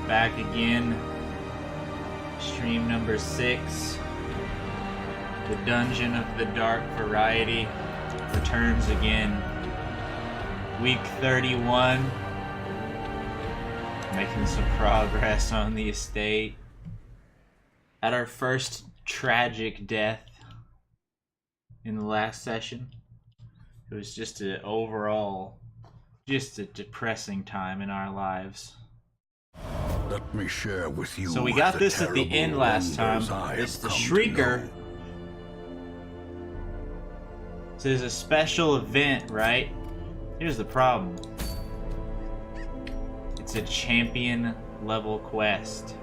Back again. Stream number 6. The Dungeon of the Dark Variety returns again. Week 31. Making some progress on the estate. Had our first tragic death in the last session. It was just a depressing time in our lives. Let me share with you. So we got this at the end last time. It's the Shrieker. So there's a special event, right? Here's the problem. It's a champion level quest.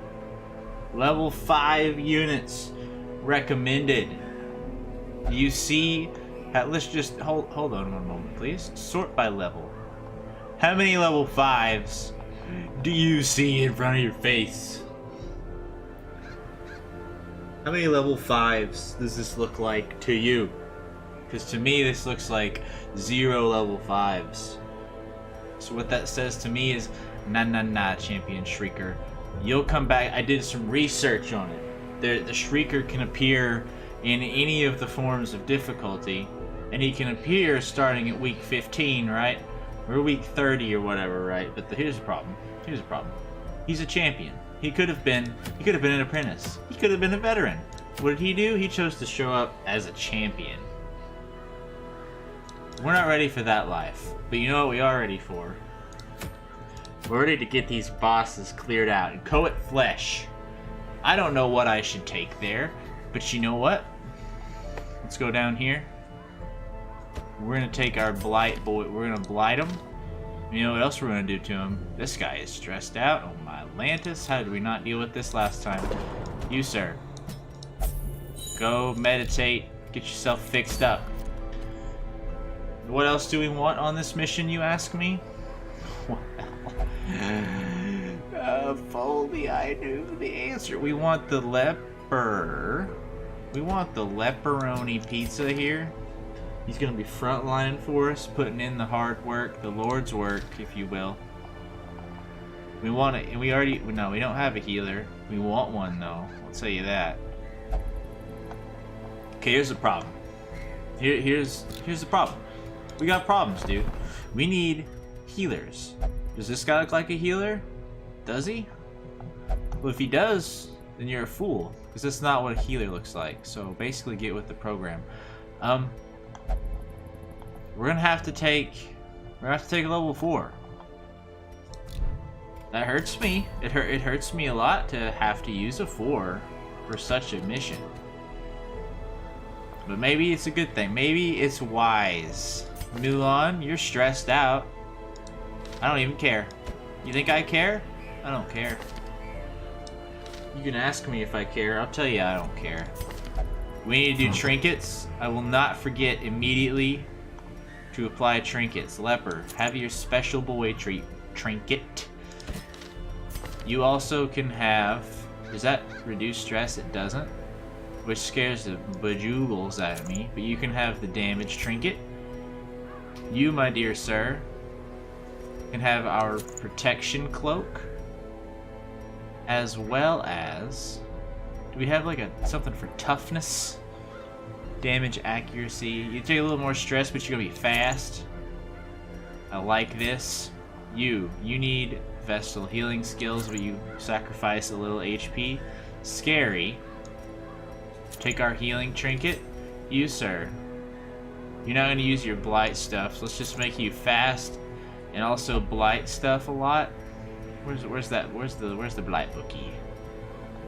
Level 5 units recommended. You see, let's just hold on one moment, please. Sort by level. How many level 5s do you see in front of your face? How many level 5s does this look like to you? Because to me, this looks like 0 level 5s. So what that says to me is, nah, Champion Shrieker. You'll come back. I did some research on it. The Shrieker can appear in any of the forms of difficulty, and he can appear starting at week 15, right? Or week 30 or whatever, right? But here's the problem. He's a champion. He could have been an apprentice. He could have been a veteran. What did he do? He chose to show up as a champion. We're not ready for that life. But you know what we are ready for? We're ready to get these bosses cleared out. And Coat Flesh. I don't know what I should take there. But you know what? Let's go down here. We're gonna take our blight boy. We're gonna blight him. You know what else we're gonna do to him? This guy is stressed out. Oh my Lantis, how did we not deal with this last time? You, sir. Go meditate. Get yourself fixed up. What else do we want on this mission, you ask me? If only I knew the answer. We want the leper. We want the leperoni pizza here. He's gonna be frontlining for us, putting in the hard work, the Lord's work, if you will. We want it, and we don't have a healer. We want one though, I'll tell you that. Okay, here's the problem. Here's the problem. We got problems, dude. We need healers. Does this guy look like a healer? Does he? Well, if he does, then you're a fool, because that's not what a healer looks like. So basically, get with the program. We're gonna have to take a level 4. That hurts me. It hurts me a lot to have to use a 4 for such a mission. But maybe it's a good thing. Maybe it's wise. Mulan, you're stressed out. I don't even care. You think I care? I don't care. You can ask me if I care. I'll tell you I don't care. We need to do trinkets. I will not forget immediately to apply trinkets. Leper, have your special boy trinket. You also can have... Does that reduce stress? It doesn't. Which scares the bejewels out of me. But you can have the damage trinket. You, my dear sir, can have our protection cloak. As well as... Do we have like something for toughness? Damage accuracy. You take a little more stress, but you're gonna be fast. I like this. You need Vestal healing skills, but you sacrifice a little HP. Scary. Take our healing trinket. You, sir. You're not gonna use your blight stuff, so let's just make you fast and also blight stuff a lot. Where's the blight bookie?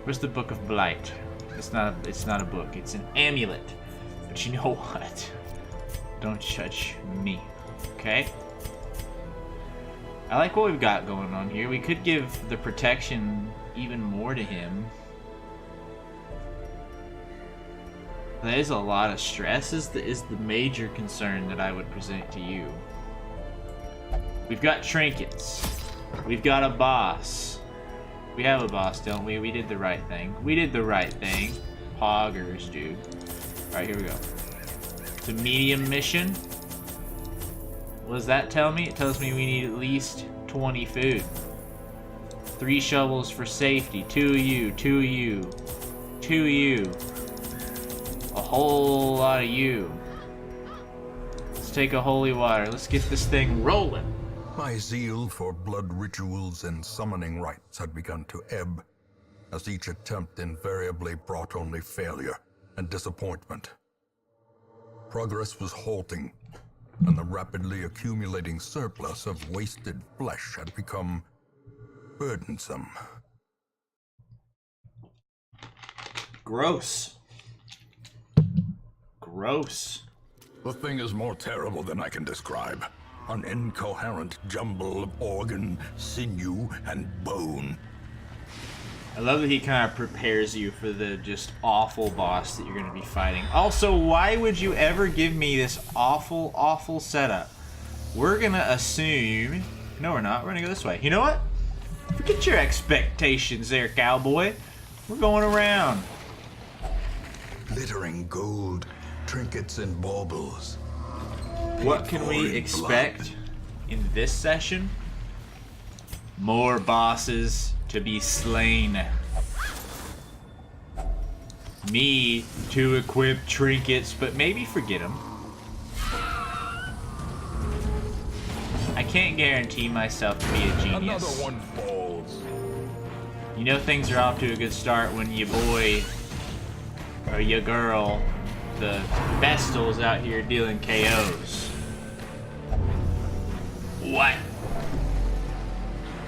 Where's the book of blight? It's not a book. It's an amulet. But you know what? Don't judge me. Okay? I like what we've got going on here. We could give the protection even more to him. That is a lot of stress. Is the major concern that I would present to you. We've got trinkets. We've got a boss. We have a boss, don't we? We did the right thing. We did the right thing. Poggers, dude. Alright, here we go. It's a medium mission. What does that tell me? It tells me we need at least 20 food. 3 shovels for safety. 2 of you, 2 of you, 2 of you. A whole lot of you. Let's take a holy water. Let's get this thing rolling. My zeal for blood rituals and summoning rites had begun to ebb, as each attempt invariably brought only failure and disappointment. Progress was halting, and the rapidly accumulating surplus of wasted flesh had become burdensome. Gross. Gross. The thing is more terrible than I can describe. An incoherent jumble of organ, sinew, and bone. I love that he kind of prepares you for the just awful boss that you're going to be fighting. Also, why would you ever give me this awful, awful setup? We're going to assume... No, we're not. We're going to go this way. You know what? Forget your expectations there, cowboy. We're going around. Glittering gold, trinkets and baubles. What can we expect in this session? More bosses to be slain. Me to equip trinkets, but maybe forget them. I can't guarantee myself to be a genius. Another one falls. You know things are off to a good start when your boy or your girl, the Vestal's out here dealing KOs. What?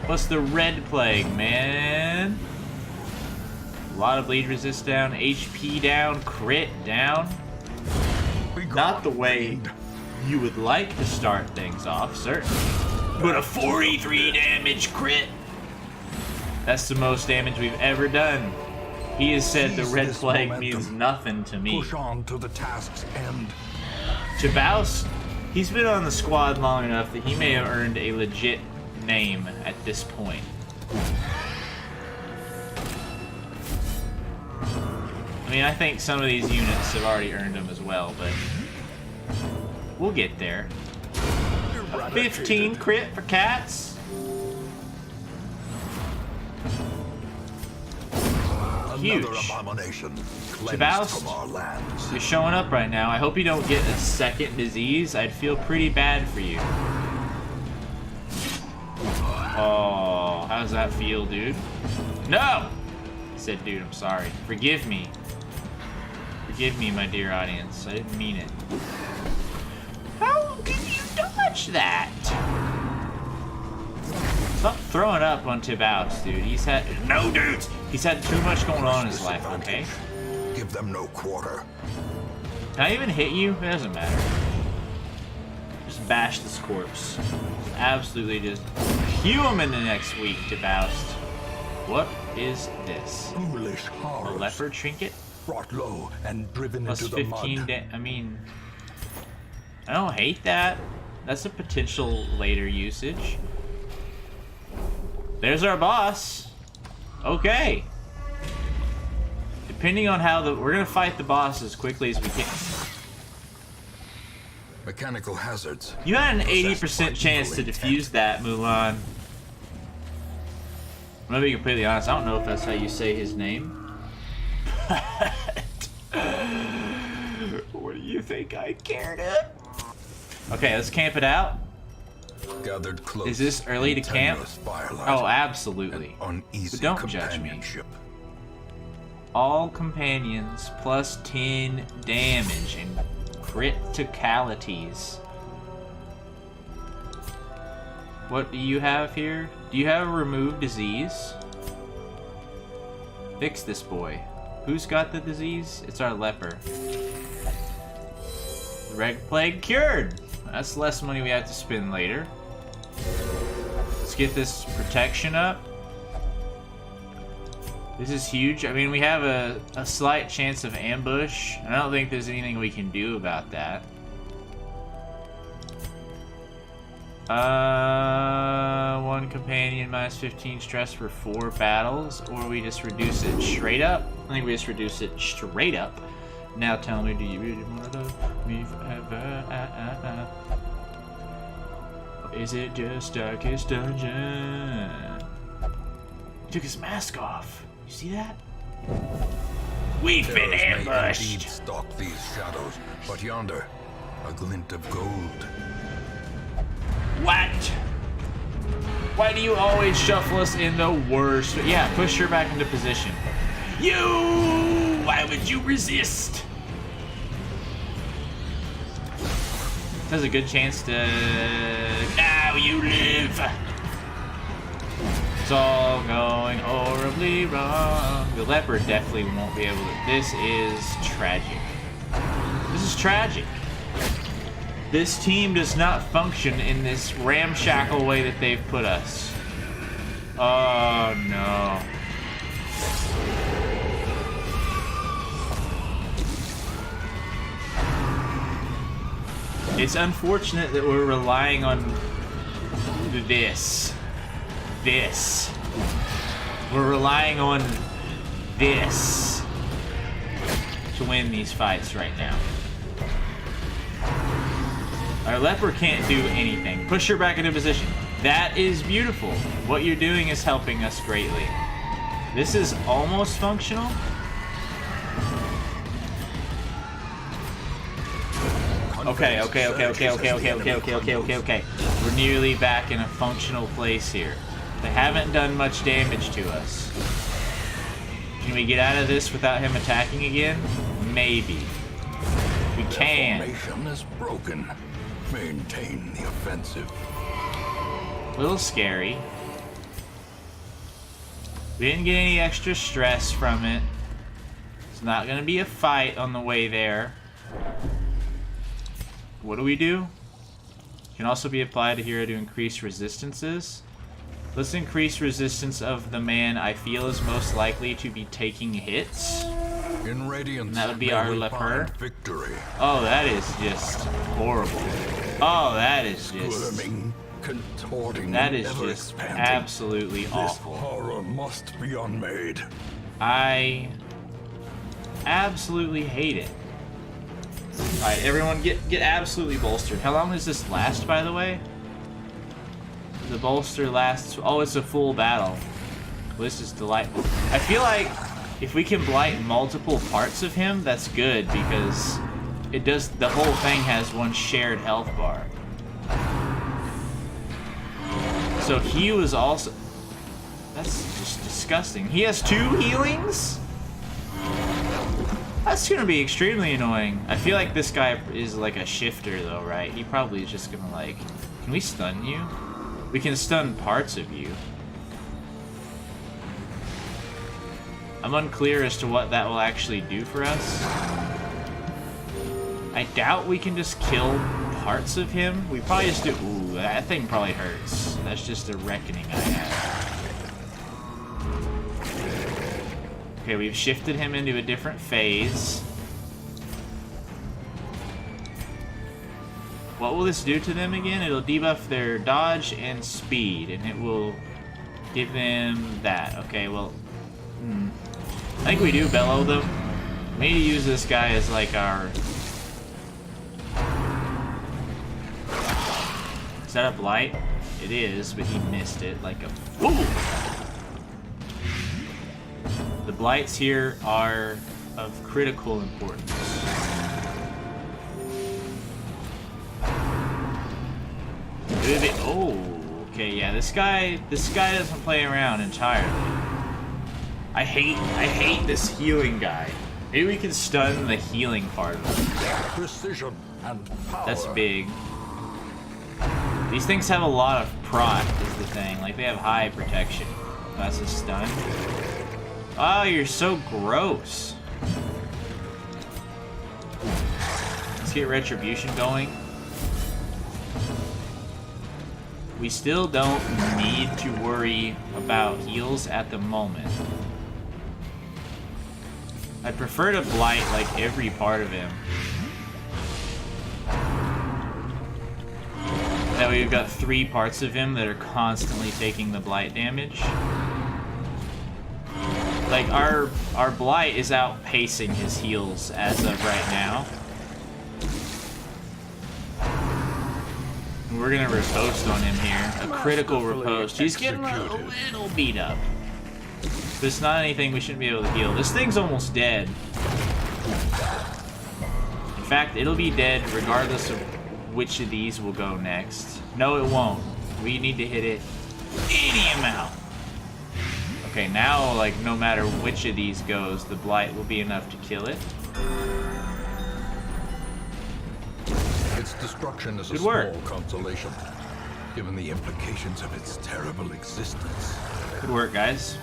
What's the red plague, man? A lot of bleed resist down, HP down, crit down. Not the way you would like to start things off, certainly. But a 43 damage crit. That's the most damage we've ever done. He has said the red plague means nothing to me. Push on to the task's end. Chabaus, he's been on the squad long enough that he may have earned a legit name at this point. I mean, I think some of these units have already earned them as well, but we'll get there. 15 crit for cats. Huge. Chabaus, you're showing up right now. I hope you don't get a second disease. I'd feel pretty bad for you. Oh, how does that feel, dude? No! I said, dude, I'm sorry. Forgive me. Forgive me, my dear audience. I didn't mean it. How did you dodge that? Stop throwing up on Chabaus, dude. He's had... No, dudes! He's had too much going on in his life, okay? Give them no quarter. Can I even hit you? It doesn't matter. Just bash this corpse. Absolutely just hew him in the next week, Chabaus. What is this? Foolish A horrors. leopard trinket? Brought low and driven Plus into the 15 mud. I mean... I don't hate that. That's a potential later usage. There's our boss. Okay. Depending on how we're gonna fight the boss as quickly as we can. Mechanical hazards. You had an 80% Possessed chance by to evil defuse that, Mulan. I'm gonna be completely honest, I don't know if that's how you say his name. What do you think I cared of? Okay, let's camp it out. Gathered close. Is this early to camp? Firelight Oh, absolutely. and uneasy But don't judge me. companionship. All companions plus 10 damage and criticalities. What do you have here? Do you have a remove disease? Fix this boy. Who's got the disease? It's our leper. Red plague cured. That's less money we have to spend later. Let's get this protection up. This is huge. I mean, we have a slight chance of ambush. I don't think there's anything we can do about that. One companion minus 15 stress for 4 battles, or we just reduce it straight up. I think we just reduce it straight up. Now tell me, do you really want to love me forever? Or is it just Darkest Dungeon? Took his mask off. You see that? We've been Terrors may ambushed. indeed stalk these shadows, but yonder, a glint of gold. What? Why do you always shuffle us in the worst? Yeah, push her back into position. You! Why would you resist? Has a good chance to... Now you live! It's all going horribly wrong. The leopard definitely won't be able to... This is tragic. This is tragic. This team does not function in this ramshackle way that they've put us. Oh, no. It's unfortunate that we're relying on this. We're relying on this to win these fights right now. Our leopard can't do anything. Push her back into position. That is beautiful. What you're doing is helping us greatly. This is almost functional. Okay. We're nearly back in a functional place here. They haven't done much damage to us. Can we get out of this without him attacking again? Maybe. We can. The formation is broken. Maintain the offensive. A little scary. We didn't get any extra stress from it. It's not gonna be a fight on the way there. What do we do? Can also be applied to hero to increase resistances. Let's increase resistance of the man I feel is most likely to be taking hits. In radiance, And that would be may our we leper. find victory. Oh, that is just horrible. Oh, that is just... Squirming, contorting, That is ever just expanding. absolutely This awful. horror must be unmade. I absolutely hate it. Alright, everyone get absolutely bolstered. How long does this last, by the way? The bolster lasts... Oh, it's a full battle. Well, this is delightful. I feel like if we can blight multiple parts of him, that's good, because it does... The whole thing has one shared health bar. So he was also... That's just disgusting. He has 2 healings? That's gonna be extremely annoying. I feel like this guy is like a shifter though, right? He probably is just gonna like... Can we stun you? We can stun parts of you. I'm unclear as to what that will actually do for us. I doubt we can just kill parts of him. We probably just do... Ooh, that thing probably hurts. That's just a reckoning I have. Okay, we've shifted him into a different phase. What will this do to them again? It'll debuff their dodge and speed, and it will give them that. Okay, well... I think we do bellow them. We need to use this guy as like our... Is that a blight? It is, but he missed it like a fool! The blights here are of critical importance. Oh, okay, yeah, this guy doesn't play around entirely. I hate this healing guy. Maybe we can stun the healing part of him. Precision and power. That's big. These things have a lot of prot, is the thing. Like, they have high protection. That's a stun. Oh, you're so gross. Let's get retribution going. We still don't need to worry about heals at the moment. I'd prefer to blight like every part of him. That way we've got 3 parts of him that are constantly taking the blight damage. Like, our blight is outpacing his heals as of right now. And we're gonna riposte on him here. A critical riposte. He's getting a little beat up. If it's not anything we shouldn't be able to heal. This thing's almost dead. In fact, it'll be dead regardless of which of these will go next. No, it won't. We need to hit it any amount. Okay, now, like, no matter which of these goes, the blight will be enough to kill it. Its destruction is Good a work. small consolation, given the implications of its terrible existence. Good work, guys.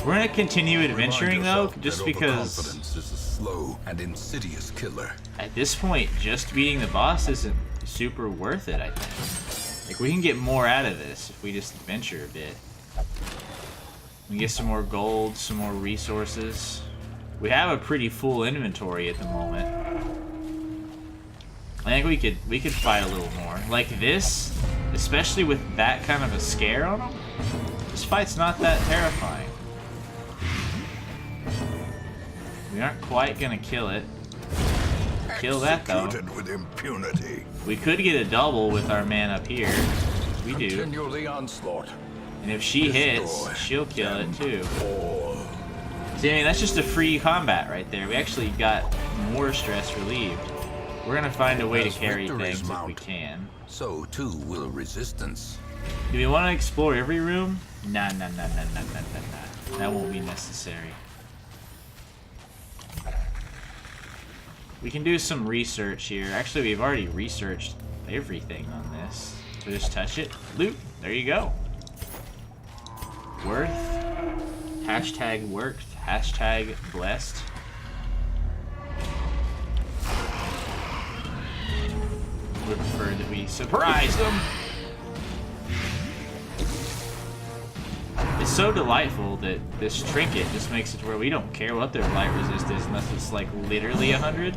We're gonna continue adventuring, though, just because Overconfidence is a slow and insidious killer. at this point, just beating the boss isn't super worth it, I think. Like, we can get more out of this if we just adventure a bit. We can get some more gold, some more resources. We have a pretty full inventory at the moment. I think we could fight a little more. Like this, especially with that kind of a scare on him, this fight's not that terrifying. We aren't quite gonna kill it. Kill that though. Executed with impunity. We could get a double with our man up here. We do. Continue the onslaught. And if she hits, Destroy she'll kill it too. all. See, I mean, that's just a free combat right there. We actually got more stress relieved. We're gonna find a way to As carry victories things if we mount, can. So too will resistance. Do we want to explore every room? Nah. That won't be necessary. We can do some research here. Actually, we've already researched everything on this. So just touch it. Loot. There you go. Worth. Hashtag worked. Hashtag blessed. Would prefer that we surprise them. It's so delightful that this trinket just makes it to where we don't care what their light resist is unless it's like literally 100.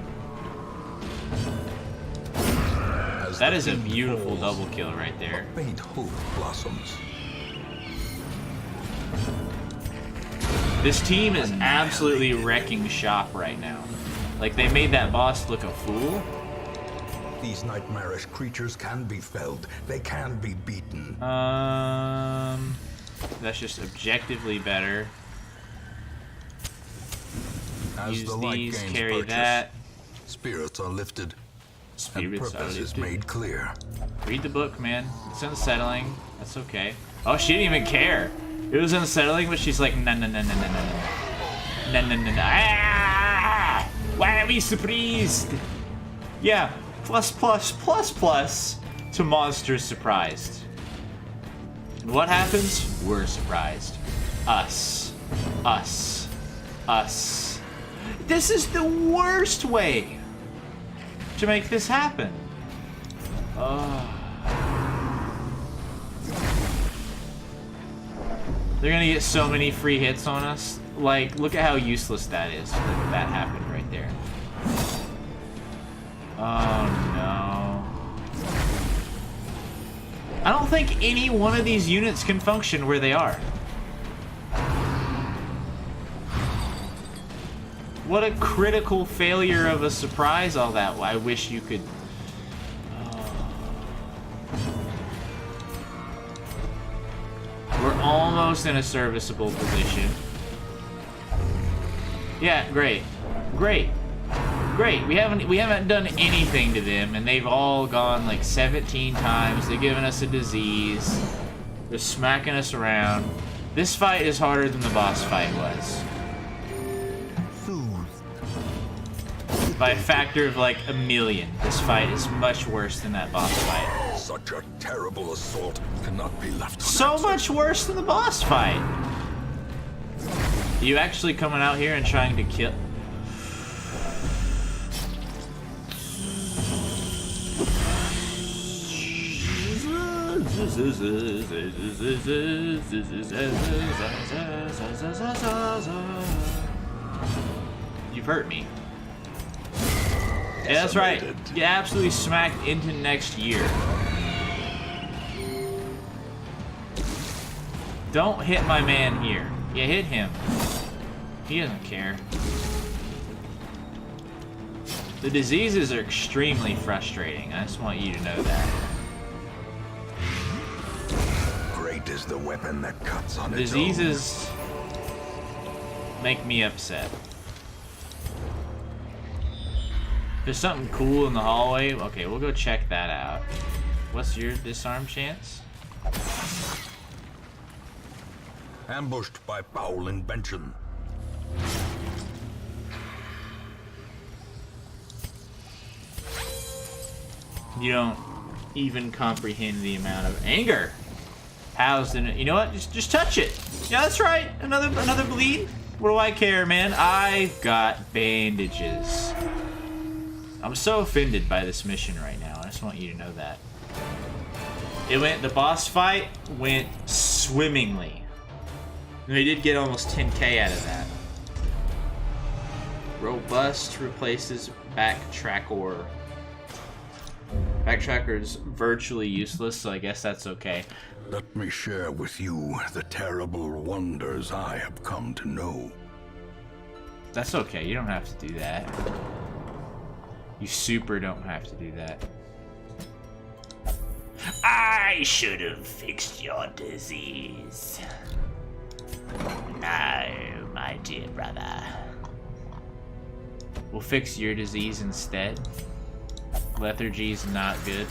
That is a beautiful double kill right there. A faint hope blossoms. This team is absolutely wrecking shop right now. Like, they made that boss look a fool. These nightmarish creatures can be felled. They can be beaten. That's just objectively better. As Use the light these, gains carry purchase, that. spirits are lifted, and Spirits purpose is lifted. made clear. Read the book, man. It's unsettling. That's okay. Oh, she didn't even care. It was unsettling, but she's like, no. Ah! Why are we surprised? Yeah, plus to monsters surprised. And what happens? We're surprised. Us. This is the worst way to make this happen. They're gonna get so many free hits on us. Like, look at how useless that is that happened right there. Oh no. I don't think any one of these units can function where they are. What a critical failure of a surprise all that. I wish you could... We're almost in a serviceable position. Yeah, great. We haven't done anything to them, and they've all gone like 17 times. They've given us a disease. They're smacking us around. This fight is harder than the boss fight was. By a factor of like 1,000,000. This fight is much worse than that boss fight. Such a terrible assault cannot be left So unanswered. much worse than the boss fight. You actually coming out here and trying to kill... You've hurt me. Yeah, that's right. You absolutely smacked into next year. Don't hit my man here. You hit him. He doesn't care. The diseases are extremely frustrating. I just want you to know that. Great is the weapon that cuts on its own. Diseases make me upset. There's something cool in the hallway. Okay, we'll go check that out. What's your disarm chance? Ambushed by foul invention. You don't even comprehend the amount of anger housed in it. You know what? Just touch it. Yeah, that's right. Another bleed. What do I care, man? I've got bandages. I'm so offended by this mission right now. I just want you to know that. The boss fight went swimmingly. We did get almost 10k out of that. Robust replaces backtracker. Backtracker is virtually useless, so I guess that's okay. Let me share with you the terrible wonders I have come to know. That's okay, you don't have to do that. You super don't have to do that. I should have fixed your disease. No, my dear brother. We'll fix your disease instead. Lethargy's not good.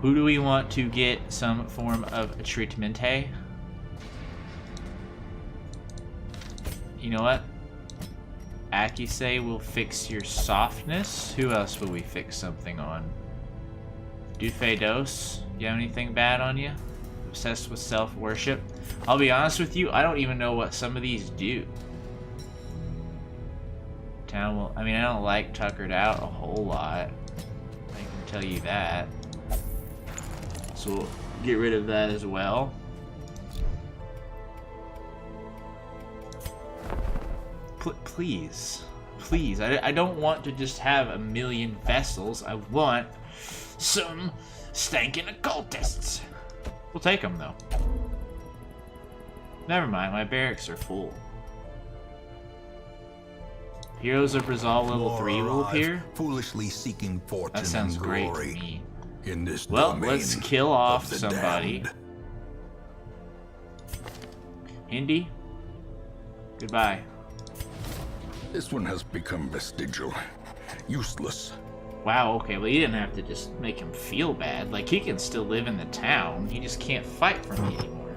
Who do we want to get some form of treatment, hey? You know what? Akise will fix your softness. Who else will we fix something on? Dufedos, you have anything bad on you? Obsessed with self-worship? I'll be honest with you, I don't even know what some of these do. Town will, I mean, I don't like Tuckered Out a whole lot. I can tell you that. So we'll get rid of that as well. Please. Please. I don't want to just have a million vessels. I want some stankin' occultists. We'll take them, though. Never mind, my barracks are full. Heroes of Brazil level 3 will appear. Foolishly seeking fortune That sounds and great to glory me. in this Well, domain let's kill off of the somebody. damned. Hindi? Goodbye. This one has become vestigial, useless. Wow, okay, well you didn't have to just make him feel bad. Like, he can still live in the town, he just can't fight for me anymore.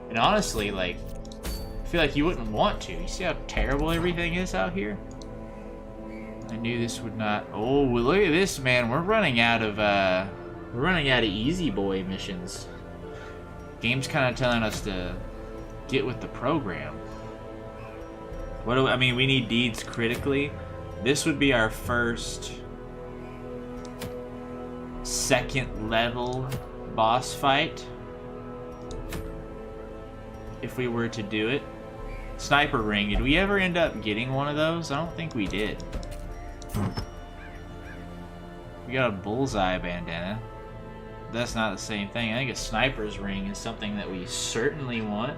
And honestly, like, I feel like you wouldn't want to. You see how terrible everything is out here? I knew this would not... Oh, well, look at this, man. We're running out of easy boy missions. Game's kind of telling us to get with the program. What do I mean? We need deeds critically. This would be our first second level boss fight if we were to do it. Sniper ring. Did we ever end up getting one of those? I don't think we did. We got a bullseye bandana. That's not the same thing. I think a sniper's ring is something that we certainly want.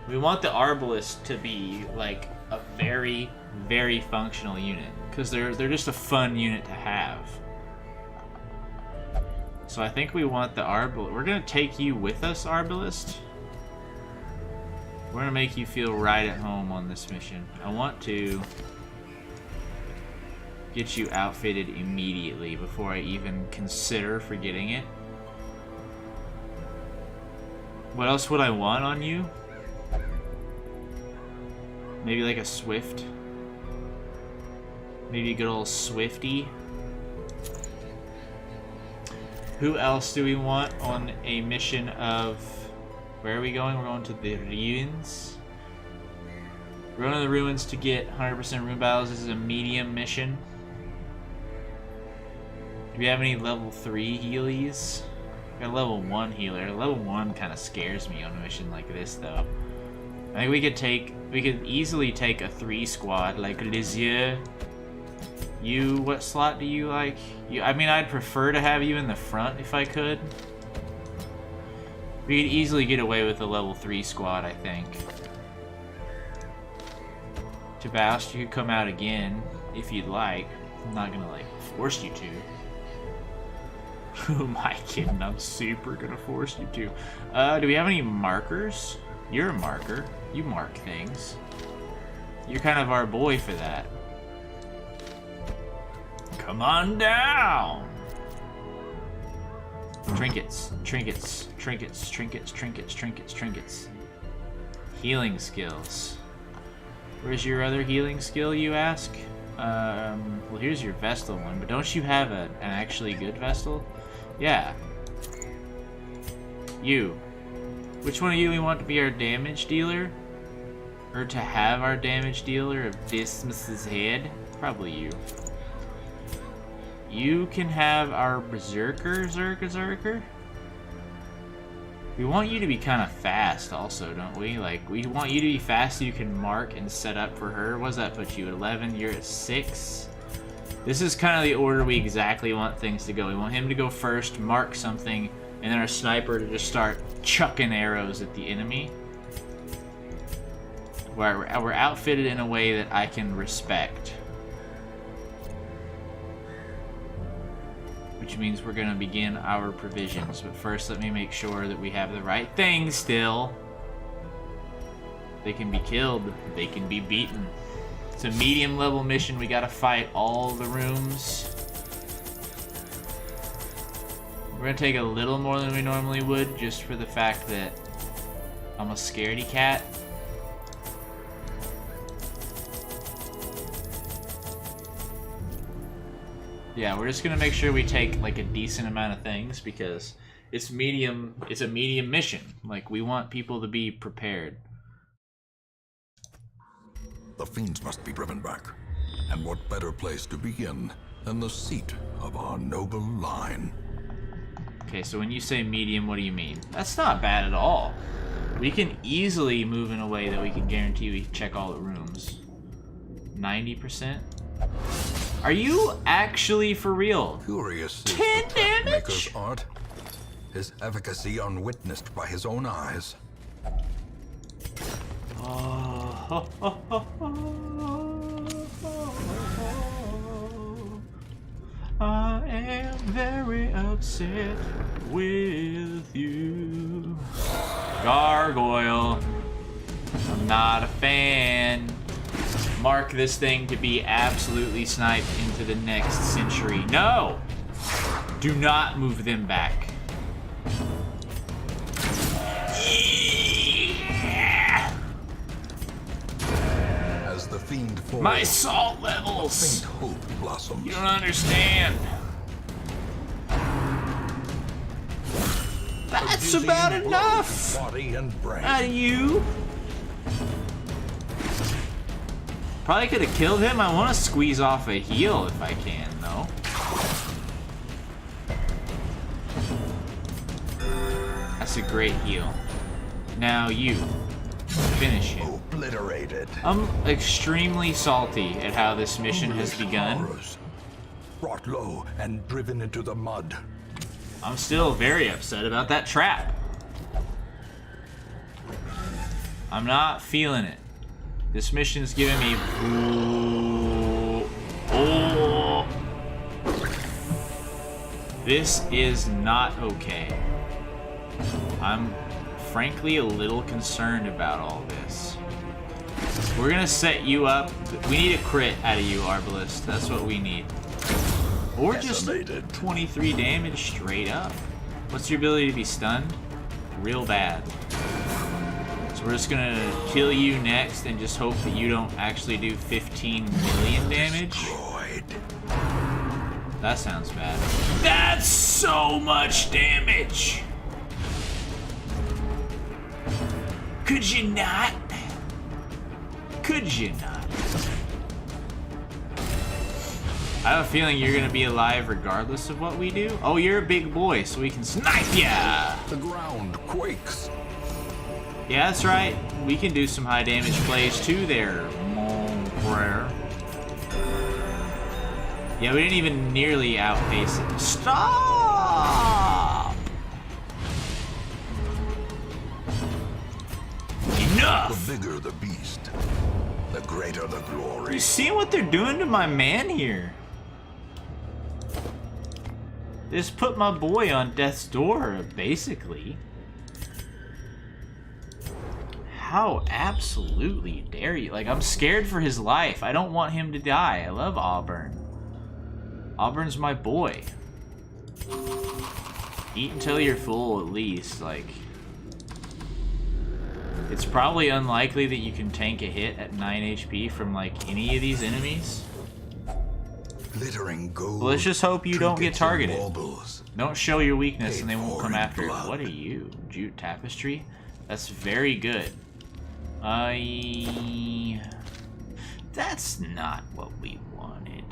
We want the Arbalist to be like a very, very functional unit, because they're just a fun unit to have. So I think we want the Arbalist. We're gonna take you with us, Arbalist. We're gonna make you feel right at home on this mission. I want to get you outfitted immediately before I even consider forgetting it. What else would I want on you? Maybe like a Swift. Maybe a good old Swifty. Who else do we want on a mission of... Where are we going? We're going to the ruins. We're going to the ruins to get 100% rune battles. This is a medium mission. Do we have any level 3 healies? Got a level 1 healer. Level 1 kind of scares me on a mission like this, though. I think we could easily take a 3 squad, like Lisieux. You, what slot do you like? I mean, I'd prefer to have you in the front if I could. We could easily get away with a level 3 squad, I think. Tabast, you could come out again if you'd like. I'm not gonna, like, force you to. Who am I kidding? I'm super gonna force you to. Do we have any markers? You're a marker. You mark things. You're kind of our boy for that. Come on down! Trinkets, trinkets, trinkets, trinkets, trinkets, trinkets, trinkets. Healing skills. Where's your other healing skill, you ask? Well, here's your Vestal one, but don't you have an actually good Vestal? Yeah. You. Which one of you we want to be our damage dealer? Or to have our damage dealer of Dismas's head? Probably you. You can have our Berserker, Zerker. We want you to be kind of fast also, don't we? Like, we want you to be fast so you can mark and set up for her. What does that put you at 11? You're at 6. This is kind of the order we exactly want things to go. We want him to go first, mark something, and then our sniper to just start chucking arrows at the enemy. We're outfitted in a way that I can respect. Which means we're going to begin our provisions. But first, let me make sure that we have the right things still. They can be killed. They can be beaten. It's a medium level mission. We got to fight all the rooms. We're going to take a little more than we normally would, just for the fact that I'm a scaredy cat. Yeah, we're just gonna make sure we take like a decent amount of things because it's medium. It's a medium mission. Like, we want people to be prepared. The fiends must be driven back. And what better place to begin than the seat of our noble line? Okay, so when you say medium, what do you mean? That's not bad at all. We can easily move in a way that we can guarantee we check all the rooms. 90%? Are you actually for real? Curious is 10 the damage? maker's art. His efficacy unwitnessed by his own eyes. I am very upset with you. Gargoyle. I'm not a fan. Mark this thing to be absolutely sniped into the next century. No! Do not move them back. Yeah! As the fiend falls, My salt levels! faint hope blossoms. You don't understand. That's Dizzying about blow, enough! Body and brain. Out of you. Probably could have killed him. I want to squeeze off a heal if I can, though. That's a great heal. Now you. Finish him. Obliterated. I'm extremely salty at how this mission has begun. Horrors. Brought low and driven into the mud. I'm still very upset about that trap. I'm not feeling it. This mission's giving me... Oh. This is not okay. I'm frankly a little concerned about all this. We're gonna set you up. We need a crit out of you, Arbalest. That's what we need. Or just 23 damage straight up. What's your ability to be stunned? Real bad. So we're just gonna kill you next and just hope that you don't actually do 15 million damage. Destroyed. That sounds bad. That's so much damage! Could you not? Could you not? I have a feeling you're gonna be alive regardless of what we do. Oh, you're a big boy, so we can snipe ya! The ground quakes. Yeah, that's right. We can do some high damage plays too there, mon frere. Yeah, we didn't even nearly outpace it. Stop! Enough! The bigger the beast, the greater the glory. You see what they're doing to my man here? Just put my boy on death's door, basically. How absolutely dare you? Like, I'm scared for his life. I don't want him to die. I love Auburn. Auburn's my boy. Eat until you're full, at least. Like, it's probably unlikely that you can tank a hit at 9 HP from, like, any of these enemies. Glittering gold. Well, let's just hope you don't get targeted. Baubles. Don't show your weakness and they won't come Paid after it. for in What are you? Jute tapestry? That's very good. That's not what we wanted.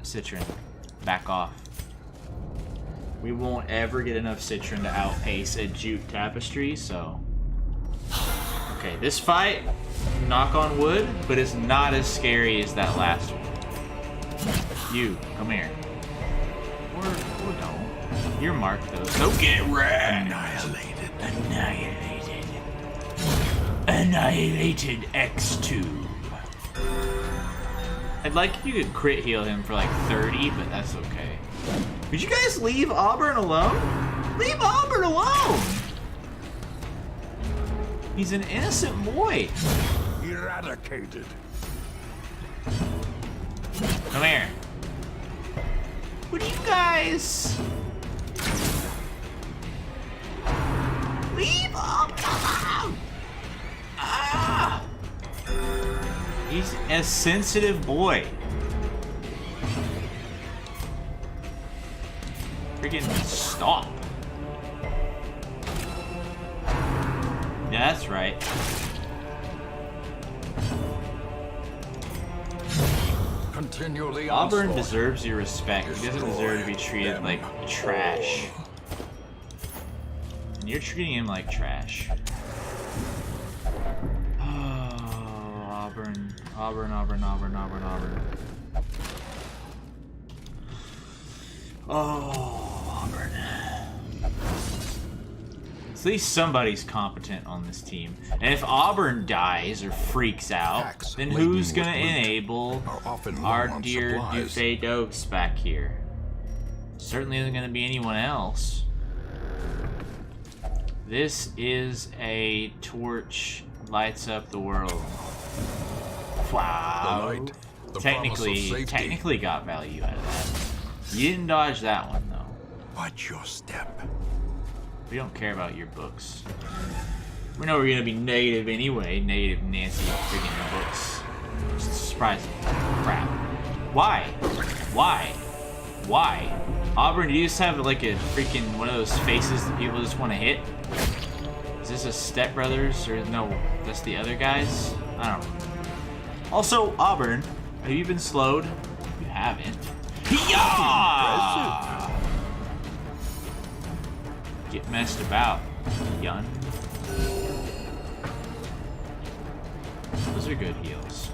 Citron, back off. We won't ever get enough Citron to outpace a jute tapestry, so... Okay, this fight, knock on wood, but it's not as scary as that last one. You, come here. Or don't. You're marked, though, so get wrecked! Annihilated. Annihilated. Annihilated X2. I'd like if you could crit heal him for like 30, but that's okay. Would you guys leave Auburn alone? Leave Auburn alone! He's an innocent boy. Eradicated. Come here. What do you guys... Leave Auburn alone! Ah! He's a sensitive boy. Freaking stop. Yeah, that's right. Continually Auburn onslaught. deserves your respect. He doesn't deserve to be treated them like trash. And you're treating him like trash. Oh, Auburn. Auburn. Oh, Auburn. At least somebody's competent on this team. And if Auburn dies or freaks out, Packs then laden who's with gonna loot enable are often low our on dear supplies. Dufay Dokes back here? Certainly isn't gonna be anyone else. This is a torch, lights up the world. Wow. The light, the promise of safety. Technically got value out of that. You didn't dodge that one though. Watch your step. We don't care about your books. We know we're gonna be negative anyway. Negative Nancy freaking books. Just surprising. Crap. Why? Why? Auburn, do you just have like a freaking one of those faces that people just want to hit? Is this a Step Brothers or no? That's the other guys? I don't know. Also, Auburn, have you been slowed? You haven't. Yeah! Get messed about, Yun. Those are good heals.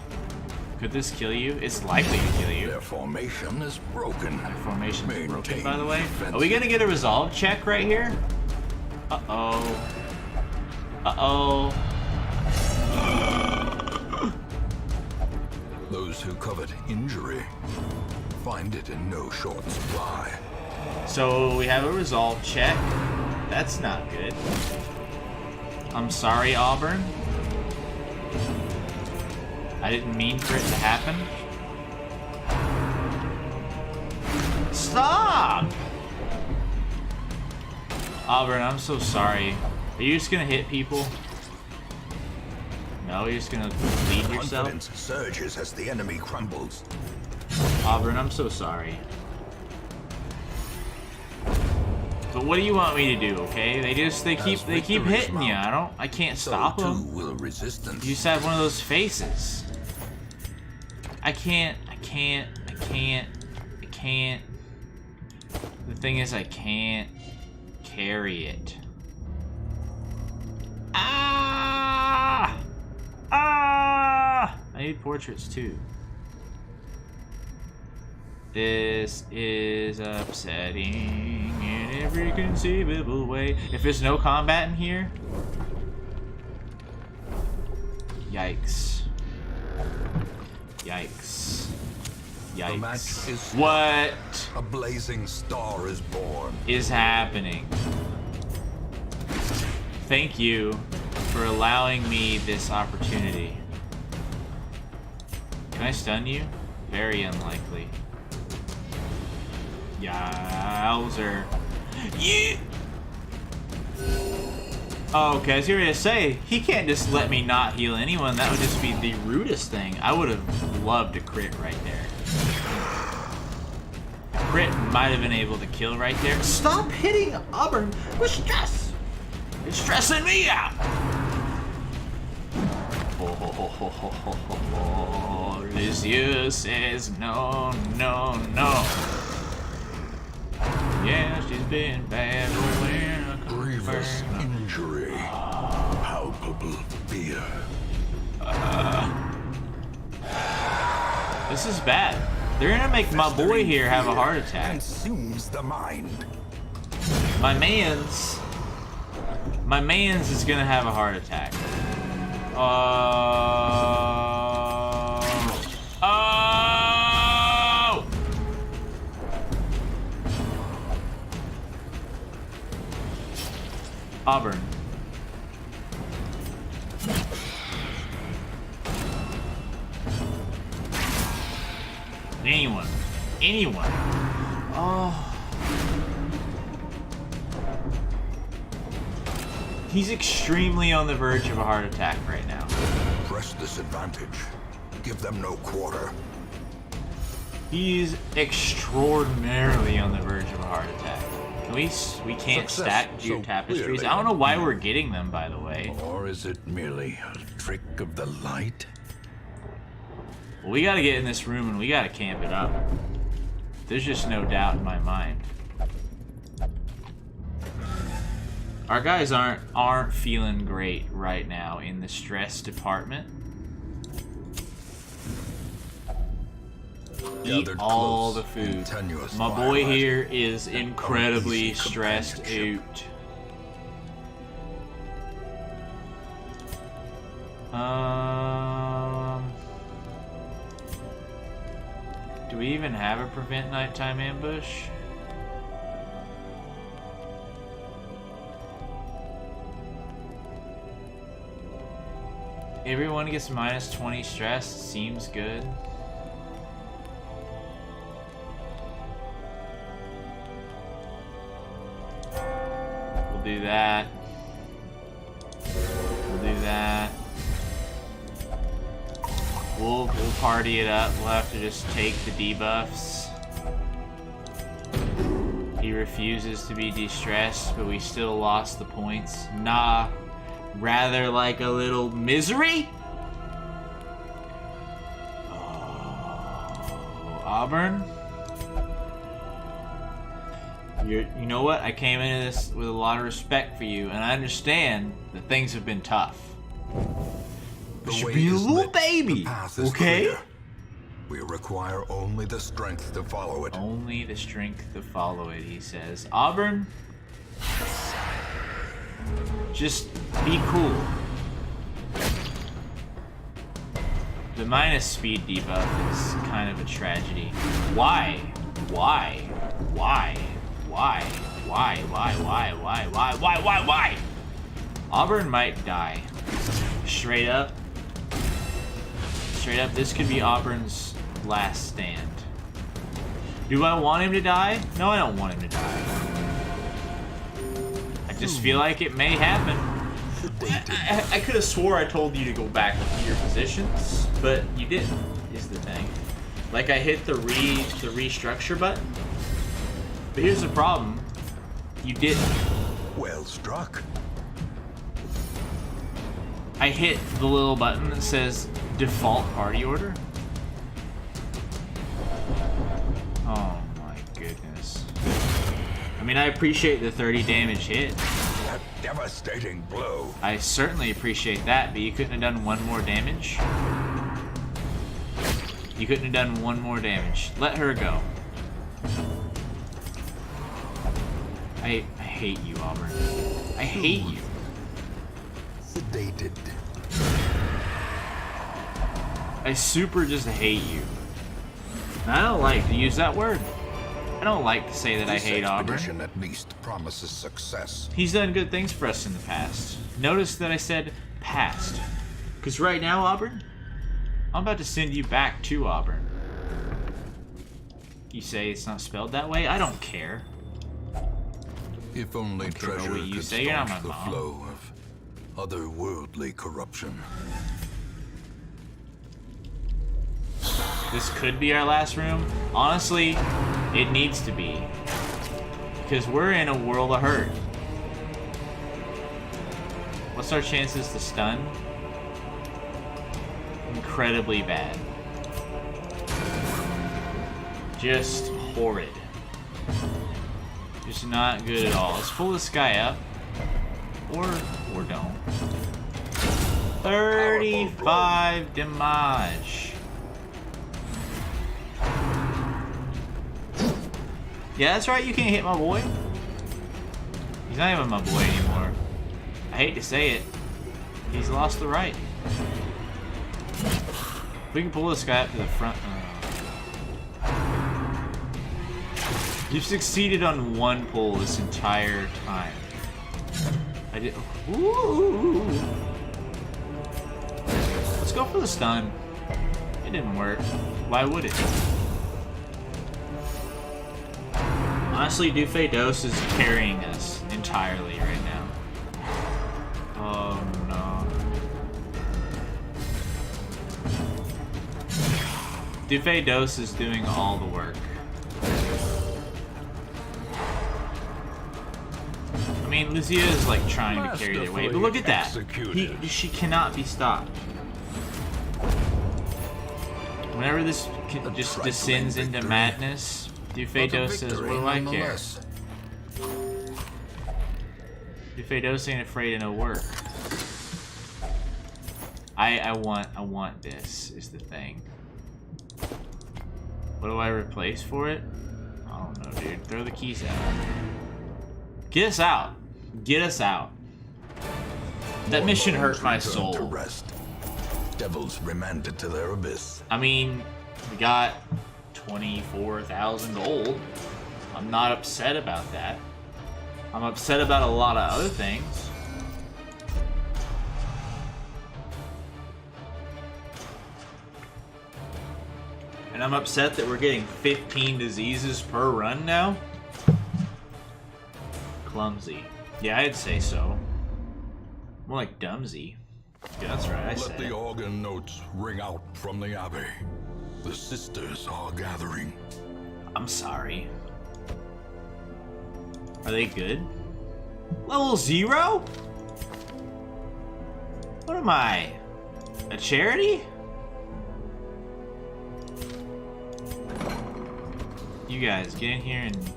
Could this kill you? It's likely to kill you. Their formation is broken. Their formation is broken, Maintain by the way. defensive. Are we gonna get a resolve check right here? Uh-oh. Uh-oh. Those who covet injury find it in no short supply. So we have a resolve check. That's not good. I'm sorry, Auburn. I didn't mean for it to happen. Stop! Auburn, I'm so sorry. Are you just gonna hit people? No, you're just gonna bleed yourself? Confidence surges as the enemy crumbles. Auburn, I'm so sorry. But what do you want me to do, okay? They keep hitting you. I can't stop So too them. will resistance. You just have one of those faces. I can't. The thing is, I can't carry it. Ah! I need portraits too. This is upsetting in every conceivable way. If there's no combat in here, yikes. Yikes. The match Yikes. is What a blazing star is born. is happening? Thank you for allowing me this opportunity. Can I stun you? Very unlikely. Yowzer. Yeah. Oh, okay, I was going to say, he can't just let me not heal anyone. That would just be the rudest thing. I would have loved a crit right there. Crit might have been able to kill right there. Stop hitting Auburn with stress. It's stressing me out. Oh, Lucius says no, no, no. Yeah, she's been bad when I come Grievous back. injury. Palpable fear. This is bad. They're gonna make my boy here have a heart attack. Consumes the mind. My man's is gonna have a heart attack. Oh! Auburn. Anyone. Oh. He's extremely on the verge of a heart attack right now. Press this advantage. Give them no quarter. He's extraordinarily on the verge of a heart attack. We can't Success stack Jew so tapestries. clearly I don't know why we're getting them, by the way. Or is it merely a trick of the light? Well, we gotta get in this room and we gotta camp it up. There's just no doubt in my mind. Our guys aren't feeling great right now in the stress department. Eat Gathered all close the food. in tenuous My boy firelight, here is an incredibly uneasy stressed companionship. out. Do we even have a prevent nighttime ambush? Everyone gets minus 20 stress. Seems good. We'll do that. We'll do that. We'll party it up. We'll have to just take the debuffs. He refuses to be de-stressed, but we still lost the points. Nah. Rather like a little misery? Oh, Auburn? You know what? I came into this with a lot of respect for you, and I understand that things have been tough. The Should way be a is little lit, the baby, path is okay? clear. We require only the strength to follow it. Only the strength to follow it, he says. Auburn, just be cool. The minus speed debuff is kind of a tragedy. Why? Why? Why? Why? Why? Why? Why? Why? Why? Why? Why? Why? Auburn might die. Straight up. Straight up, this could be Auburn's last stand. Do I want him to die? No, I don't want him to die. I just feel like it may happen. I could have swore I told you to go back to your positions, but you didn't, is the thing. Like, I hit the restructure button, but here's the problem. You didn't. Well struck. I hit the little button that says default party order. Oh my goodness. I mean, I appreciate the 30 damage hit. That devastating blow. I certainly appreciate that, but you couldn't have done one more damage? You couldn't have done one more damage. Let her go. I hate you, Auburn. I hate you. Sedated. I super just hate you. I don't like to use that word. I don't like to say that I hate Auburn. At least promises success. He's done good things for us in the past. Notice that I said past. Because right now, Auburn, I'm about to send you back to Auburn. You say it's not spelled that way? I don't care. If only treasure what you could say, you're not staunch my the mom. flow of otherworldly corruption. This could be our last room. Honestly, it needs to be. Because we're in a world of hurt. What's our chances to stun? Incredibly bad. Just horrid. Just not good at all. Let's pull this guy up. Or don't. 35 damage. Yeah, that's right, you can't hit my boy. He's not even my boy anymore. I hate to say it. He's lost the right. If we can pull this guy up to the front. You've succeeded on one pull this entire time. I did. Ooh. Let's go for the stun. It didn't work. Why would it? Honestly, Dufay-Dose is carrying us entirely right now. Oh no. Dufay-Dose is doing all the work. I mean, Lucia is like trying to carry their weight, but look at that. She cannot be stopped. Whenever this just descends into madness, Dufay-Dose says, what do I care? Dufay-Dose ain't afraid of no work. I want this, is the thing. What do I replace for it? I don't know, dude. Throw the keys out. Get us out. Get us out. That mission hurt my soul. To rest. Devils remanded to their abyss. I mean, we got 24,000 gold. I'm not upset about that. I'm upset about a lot of other things. And I'm upset that we're getting 15 diseases per run now. Clumsy. Yeah, I'd say so. More like Dumsy. Yeah, that's right, I said Let the organ notes ring out from the abbey. The sisters are gathering. I'm sorry. Are they good? Level 0? What am I? A charity? You guys, get in here and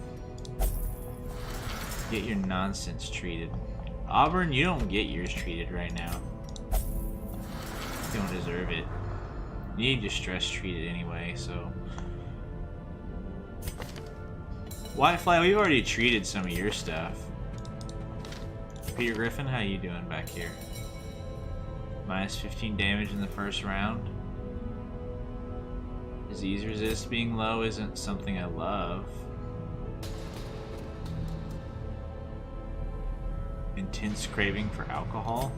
get your nonsense treated. Auburn, you don't get yours treated right now. You don't deserve it. You need distress treated anyway, so. Whitefly, we've already treated some of your stuff. Peter Griffin, how you doing back here? Minus 15 damage in the first round. Disease resist being low isn't something I love. Intense craving for alcohol.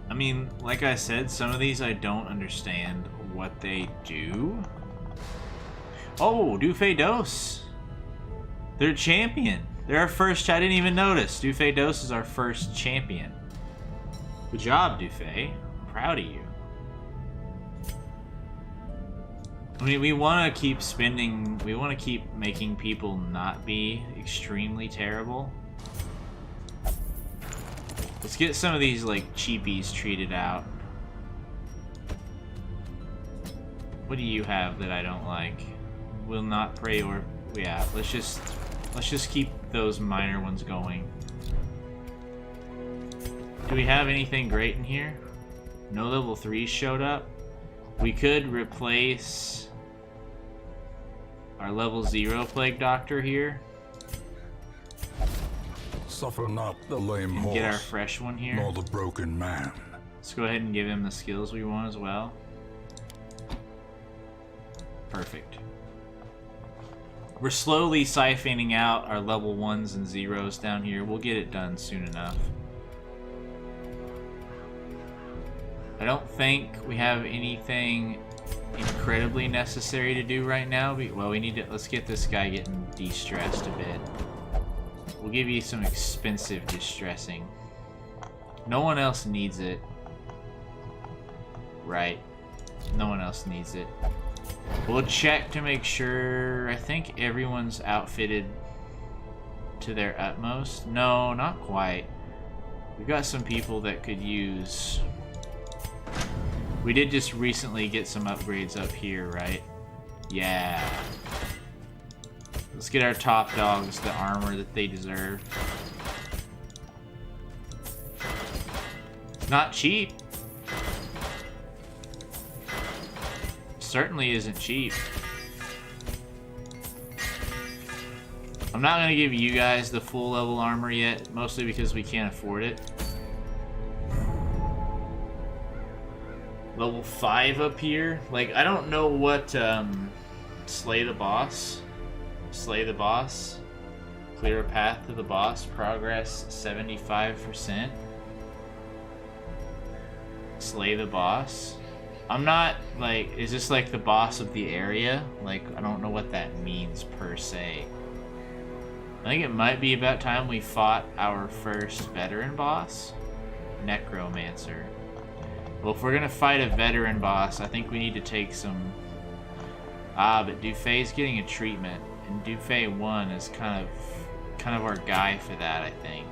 I mean, like I said, some of these I don't understand what they do. Oh, Dufay-Dose. They're champion. They're our first. I didn't even notice. Dufay-Dose is our first champion. Good job, Dufay. I'm proud of you. I mean, we want to keep spending. We want to keep making people not be extremely terrible. Let's get some of these like cheapies treated out. What do you have that I don't like? Will not pray or yeah. Let's just keep those minor ones going. Do we have anything great in here? No level 3s showed up. We could replace our level 0 Plague Doctor here. Suffer not the lame horse, get our fresh one here. nor the broken man. Let's go ahead and give him the skills we want as well. Perfect. We're slowly siphoning out our level 1s and 0s down here. We'll get it done soon enough. I don't think we have anything incredibly necessary to do right now. Well, we need to... Let's get this guy getting de-stressed a bit. We'll give you some expensive distressing. No one else needs it. Right. No one else needs it. We'll check to make sure. I think everyone's outfitted to their utmost. No, not quite. We've got some people that could use... We did just recently get some upgrades up here, right? Yeah. Let's get our top dogs the armor that they deserve. It's not cheap. Certainly isn't cheap. I'm not gonna give you guys the full level armor yet, mostly because we can't afford it. Level 5 up here. Like, I don't know what slay the boss. Slay the boss. Clear a path to the boss. Progress 75%. Slay the boss. I'm not, like, is this like the boss of the area? Like, I don't know what that means per se. I think it might be about time we fought our first veteran boss. Necromancer. Well, if we're gonna fight a veteran boss, I think we need to take some... but Dufay's getting a treatment, and Dufay 1 is kind of our guy for that, I think.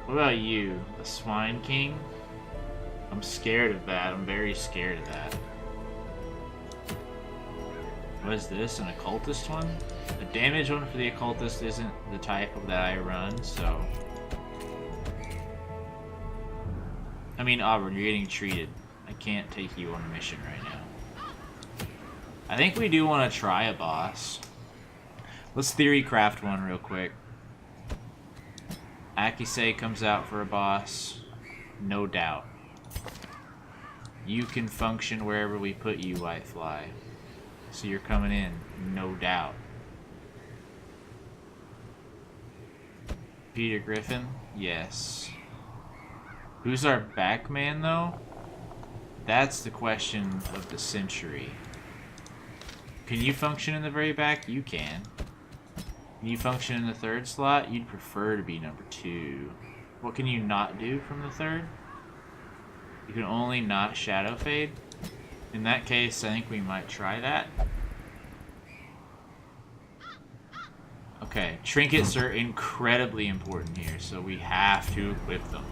What about you? The Swine King? I'm scared of that. I'm very scared of that. What is this? An occultist one? The damage one for the occultist isn't the type of that I run, so... I mean, Auburn, you're getting treated. I can't take you on a mission right now. I think we do want to try a boss. Let's theory craft one real quick. Akise comes out for a boss. No doubt. You can function wherever we put you, Whitefly. So you're coming in, no doubt. Peter Griffin? Yes. Who's our back man, though? That's the question of the century. Can you function in the very back? You can. Can you function in the third slot? You'd prefer to be number 2. What can you not do from the third? You can only not shadow fade. In that case, I think we might try that. Okay, trinkets are incredibly important here, so we have to equip them.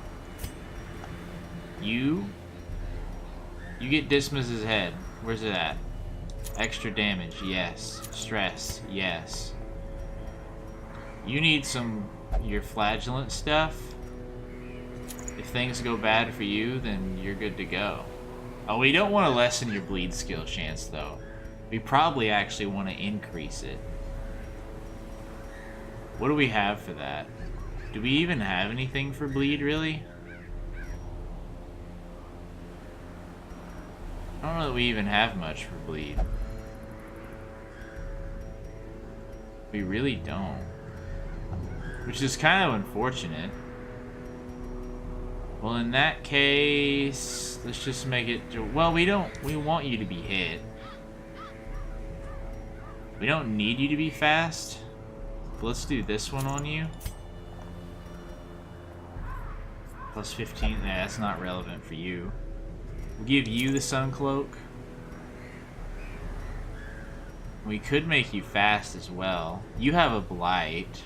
You get Dismas's head. Where's it at? Extra damage, yes. Stress, yes. You need some your flagellant stuff. If things go bad for you, then you're good to go. Oh, we don't want to lessen your bleed skill chance, though. We probably actually want to increase it. What do we have for that? Do we even have anything for bleed, really? I don't know that we even have much for bleed. We really don't. Which is kind of unfortunate. Well, in that case, let's just make it... Well, we want you to be hit. We don't need you to be fast. But let's do this one on you. Plus 15, nah, that's not relevant for you. We'll give you the Sun Cloak. We could make you fast as well. You have a Blight.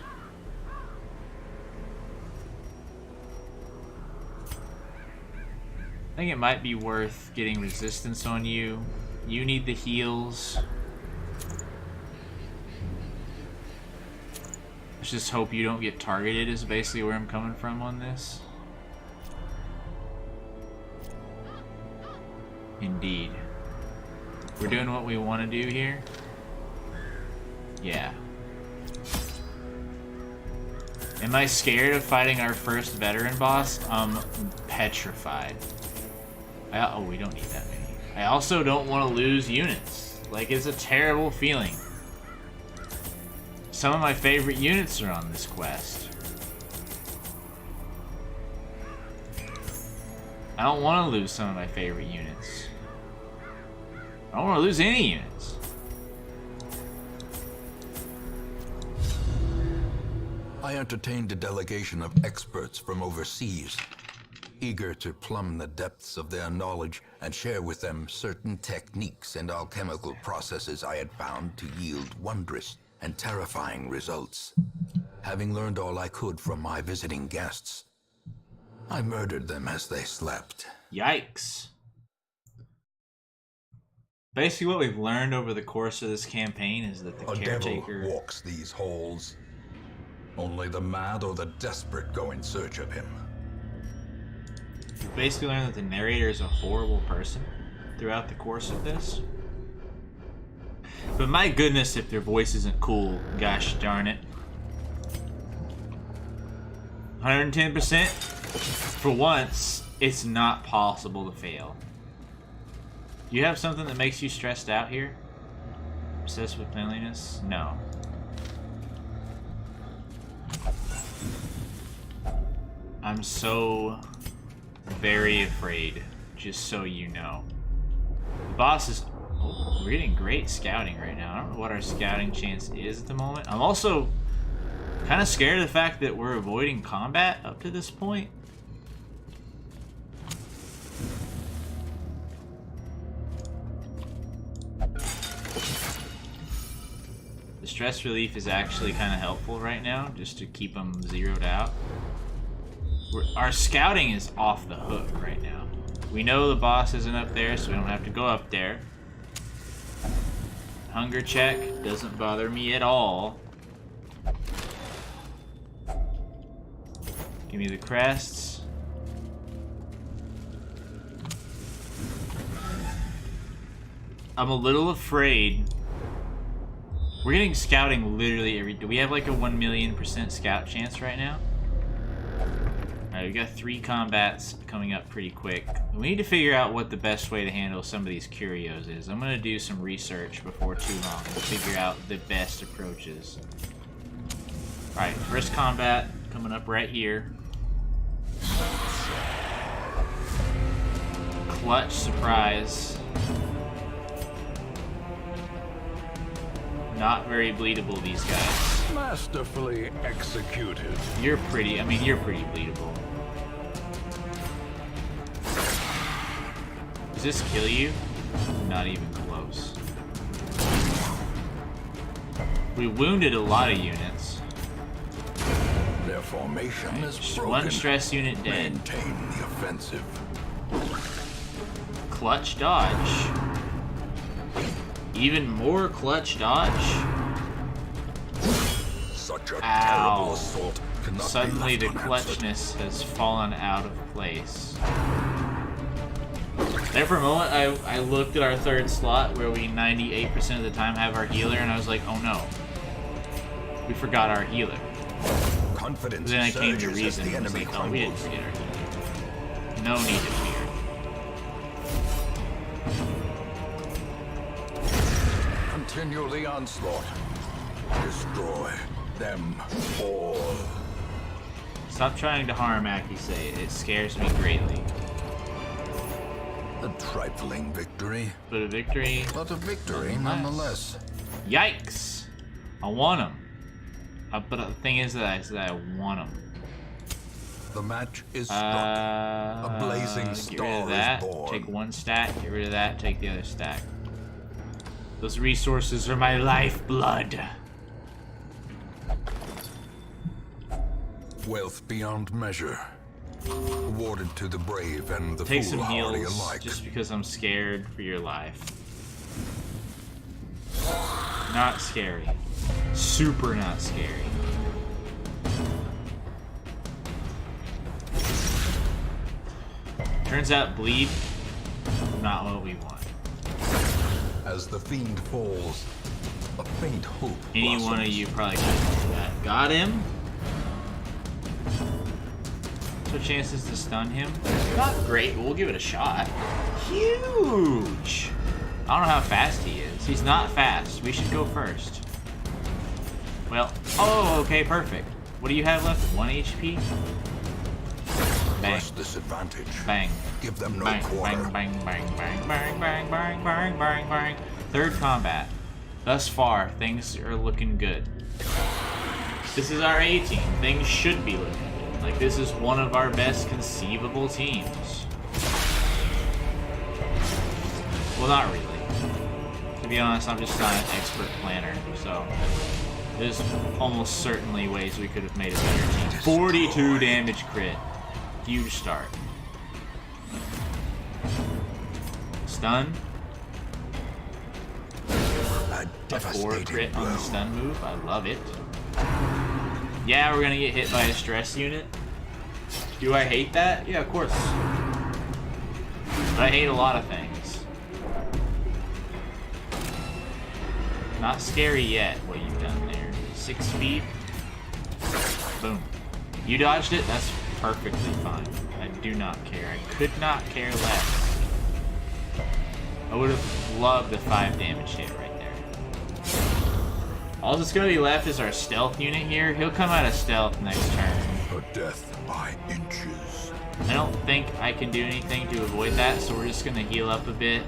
I think it might be worth getting resistance on you. You need the heals. Let's just hope you don't get targeted is basically where I'm coming from on this. Indeed. We're doing what we want to do here. Yeah. Am I scared of fighting our first veteran boss? I'm petrified. Oh, we don't need that many. I also don't want to lose units. Like, it's a terrible feeling. Some of my favorite units are on this quest. I don't want to lose some of my favorite units. I don't want to lose any units. I entertained a delegation of experts from overseas, eager to plumb the depths of their knowledge and share with them certain techniques and alchemical processes I had found to yield wondrous and terrifying results. Having learned all I could from my visiting guests, I murdered them as they slept. Yikes. Basically what we've learned over the course of this campaign is that the caretaker... devil walks these halls. Only the mad or the desperate go in search of him. We've basically learned that the narrator is a horrible person throughout the course of this. But my goodness, if their voice isn't cool, gosh darn it. 110%? For once, it's not possible to fail. Do you have something that makes you stressed out here? Obsessed with cleanliness? No. I'm so very afraid, just so you know. The boss is... Oh, we're getting great scouting right now. I don't know what our scouting chance is at the moment. I'm also kind of scared of the fact that we're avoiding combat up to this point. The stress relief is actually kind of helpful right now, just to keep them zeroed out. Our scouting is off the hook right now. We know the boss isn't up there, so we don't have to go up there. Hunger check doesn't bother me at all. Give me the crests. I'm a little afraid. We're getting scouting literally every... Do we have like a 1,000,000% scout chance right now? Alright, we got 3 combats coming up pretty quick. We need to figure out what the best way to handle some of these curios is. I'm going to do some research before too long and figure out the best approaches. Alright, first combat coming up right here. Clutch surprise. Not very bleedable, these guys. Masterfully executed. You're pretty, I mean, you're pretty bleedable. Does this kill you? Not even close. We wounded a lot of units. Their formation is broken. One stress unit dead. Maintain the offensive. Clutch dodge. Even more clutch dodge. Such a terrible assault cannot Suddenly be the left clutchness has fallen out of place. There for a moment, I looked at our third slot where we 98% of the time have our healer, and I was like, oh no. We forgot our healer. Confidence Then I came to surges as reason the and was enemy like, oh, we didn't crumbles. forget our healer. No need to fear. Continue the onslaught. Destroy them all. Stop trying to harm Akisei. It scares me greatly. A trifling victory, But a victory... but a victory nonetheless. Yikes! I want him. But the thing is that I want him. The match is struck. A blazing Get rid star of that. is born. Take one stack. Get rid of that. Take the other stack. Those resources are my lifeblood. Wealth beyond measure, awarded to the brave and the Take some foolhardy heals alike. just because I'm scared for your life. Not scary. Super not scary. Turns out bleed, not what we want. As the fiend falls, a faint hope Any one of you probably could do that. Got him? So chances to stun him. Not great, but we'll give it a shot. Huge! I don't know how fast he is. He's not fast. We should go first. Well, oh, okay, perfect. What do you have left? 1 HP? Bang. Press this advantage. Bang. Give them no Bang, quarter. bang, bang, bang, bang, bang, bang, bang, bang, bang, bang. Third combat. Thus far, things are looking good. This is our A team. Things should be looking good. Like, this is one of our best conceivable teams. Well, not really. To be honest, I'm just not an expert planner, so there's almost certainly ways we could have made a better team. 42 damage crit. Huge start. Stun. A 4 crit on the stun move. I love it. Yeah, we're gonna get hit by a stress unit. Do I hate that? Yeah, of course. But I hate a lot of things. Not scary yet, what you've done there. 6 feet. Boom. You dodged it? That's perfectly fine. I do not care. I could not care less. I would have loved a 5 damage hit right there. All that's going to be left is our stealth unit here. He'll come out of stealth next turn. A death by inches. I don't think I can do anything to avoid that, so we're just going to heal up a bit.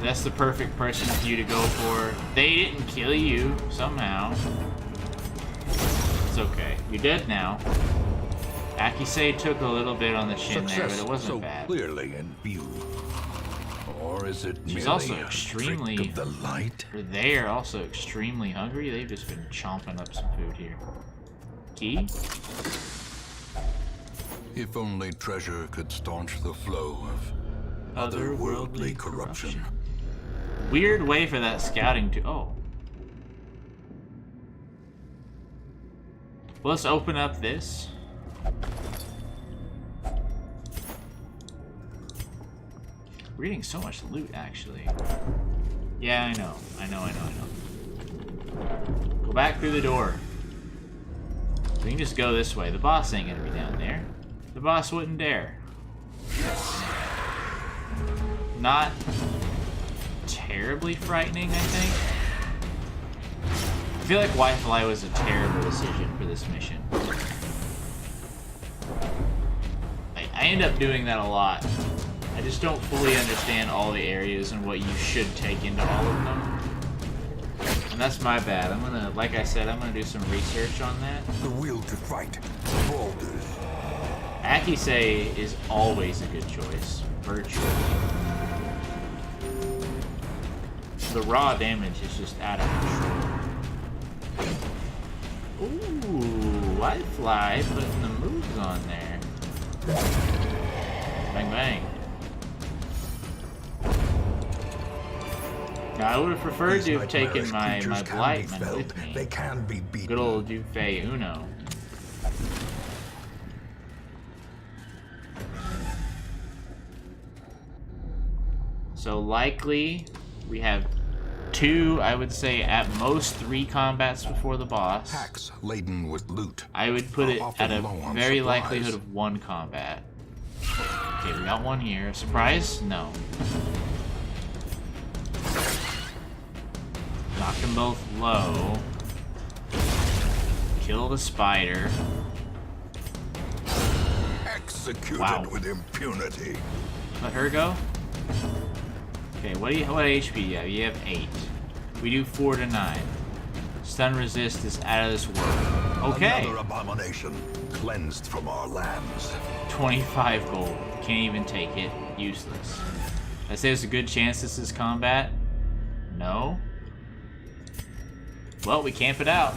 That's the perfect person for you to go for. They didn't kill you, somehow. It's okay. You're dead now. Akise took a little bit on the chin there, but it wasn't so bad. clearly in view. Or is it She's merely also a extremely... trick of the light? They are also extremely hungry. They've just been chomping up some food here. Key? If only treasure could staunch the flow of otherworldly corruption. Weird way for that scouting to... Oh. Well, let's open up this. We're getting so much loot, actually. Yeah, I know. I know. Go back through the door. We can just go this way. The boss ain't gonna be down there. The boss wouldn't dare. Not terribly frightening, I think. I feel like Wi-Fi was a terrible decision for this mission. I end up doing that a lot. I just don't fully understand all the areas and what you should take into all of them. And that's my bad. I'm gonna, like I said, I'm gonna do some research on that. The will to fight. Boulders. Akise is always a good choice. Virtually. The raw damage is just out of control. Ooh, I fly, putting the moves on there. Bang bang. Now, I would have preferred to have taken my Blightman with me. They can be beaten. Good old Dufay Uno. So likely, we have 2, I would say at most 3 combats before the boss. Packs laden with loot. I would put it at a very supplies. likelihood of 1 combat. Okay, we got 1 here. Surprise? No. Knock them both low. Kill the spider. Executed with impunity. Let her go. Okay, what HP do you have? You have 8. We do 4 to 9. Stun resist is out of this world. Okay. Another abomination cleansed from our lands. 25 gold. Can't even take it. Useless. I say there's a good chance this is combat. No. Well, we camp it out.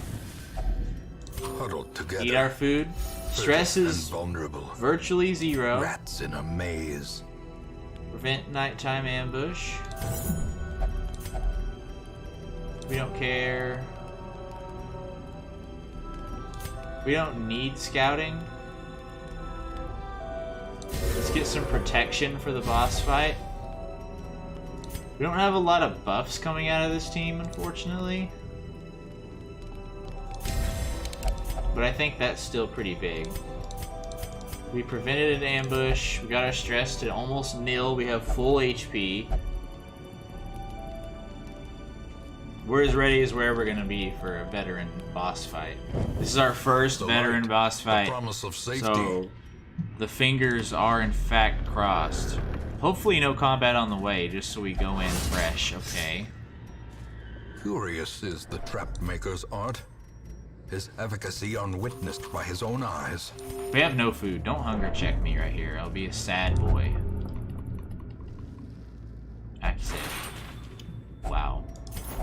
Huddled together. Eat our food. Stress is vulnerable. virtually 0. Rats in a maze. Prevent nighttime ambush. We don't care. We don't need scouting. Let's get some protection for the boss fight. We don't have a lot of buffs coming out of this team, unfortunately. But I think that's still pretty big. We prevented an ambush. We got our stress to almost nil. We have full HP. We're as ready as we're ever gonna be for a veteran boss fight. This is our first veteran boss fight. The promise of safety. So the fingers are in fact crossed. Hopefully no combat on the way, just so we go in fresh, okay? Curious is the trap maker's art. His efficacy unwitnessed by his own eyes. We have no food. Don't hunger check me right here. I'll be a sad boy. That's it. Wow.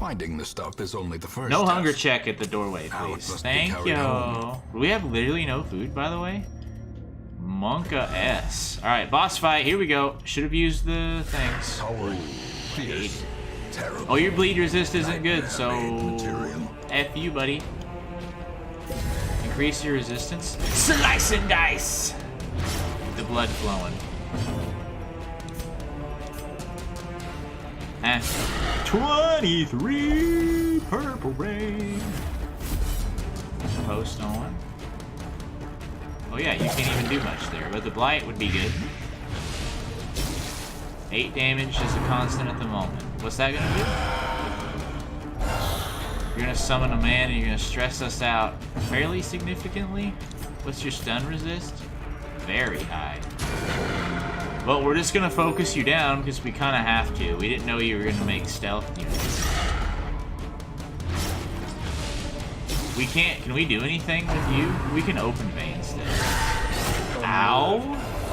Finding the stuff is only the first No test. hunger check at the doorway, Now it please. must be Thank carried you. home. We have literally no food, by the way. Monka S. Alright, boss fight. Here we go. Should have used the things. Towering, fierce, terrible. Oh, your bleed resist isn't good, so... nightmare-made material. F you, buddy. Increase your resistance. Slice and dice! The blood flowing. Eh. 23 purple rain. Post on. Oh yeah, you can't even do much there, but the blight would be good. 8 damage is a constant at the moment. What's that gonna do? You're gonna summon a man and you're gonna stress us out fairly significantly. What's your stun resist? Very high. Well, we're just gonna focus you down because we kind of have to. We didn't know you were gonna make stealth units. We can't. Can we do anything with you? We can open vein still. Ow!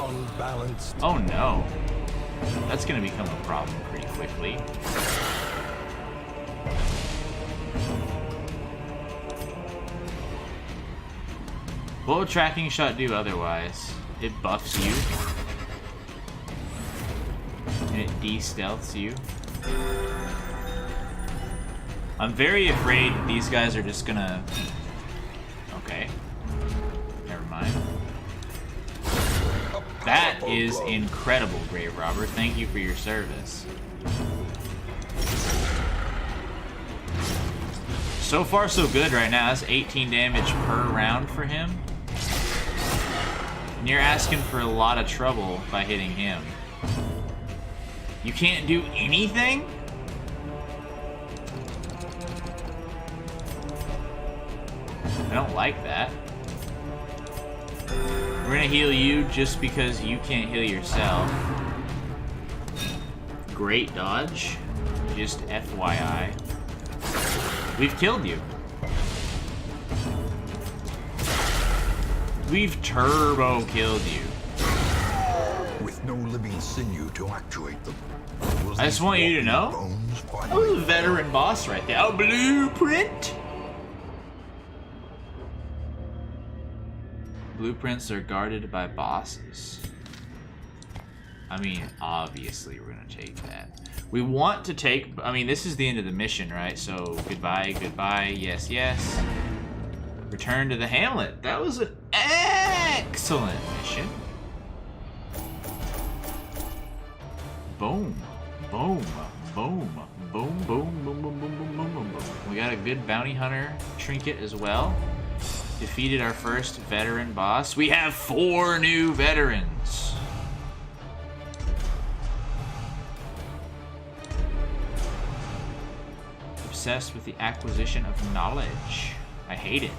Unbalanced. Oh no. That's gonna become a problem pretty quickly. What would tracking shot do otherwise? It buffs you. And it de-stealths you. I'm very afraid that these guys are just gonna... Okay. Never mind. That is incredible, Grave Robber. Thank you for your service. So far, so good right now. That's 18 damage per round for him. And you're asking for a lot of trouble by hitting him. You can't do anything? I don't like that. We're gonna heal you just because you can't heal yourself. Great dodge. Just FYI. We've killed you. We've turbo killed you. With no living sinew to actuate them. I just want you to know, that was a veteran boss right there. A blueprint? Blueprints are guarded by bosses. I mean, obviously we're gonna take that. We want to take, I mean, this is the end of the mission, right? So, goodbye, goodbye, yes, yes. Return to the hamlet. That was an excellent mission. Boom, boom, boom, boom, boom, boom, boom, boom, boom, boom, boom, boom. We got a good bounty hunter trinket as well. Defeated our first veteran boss. We have 4 new veterans. Obsessed with the acquisition of knowledge. I hate it.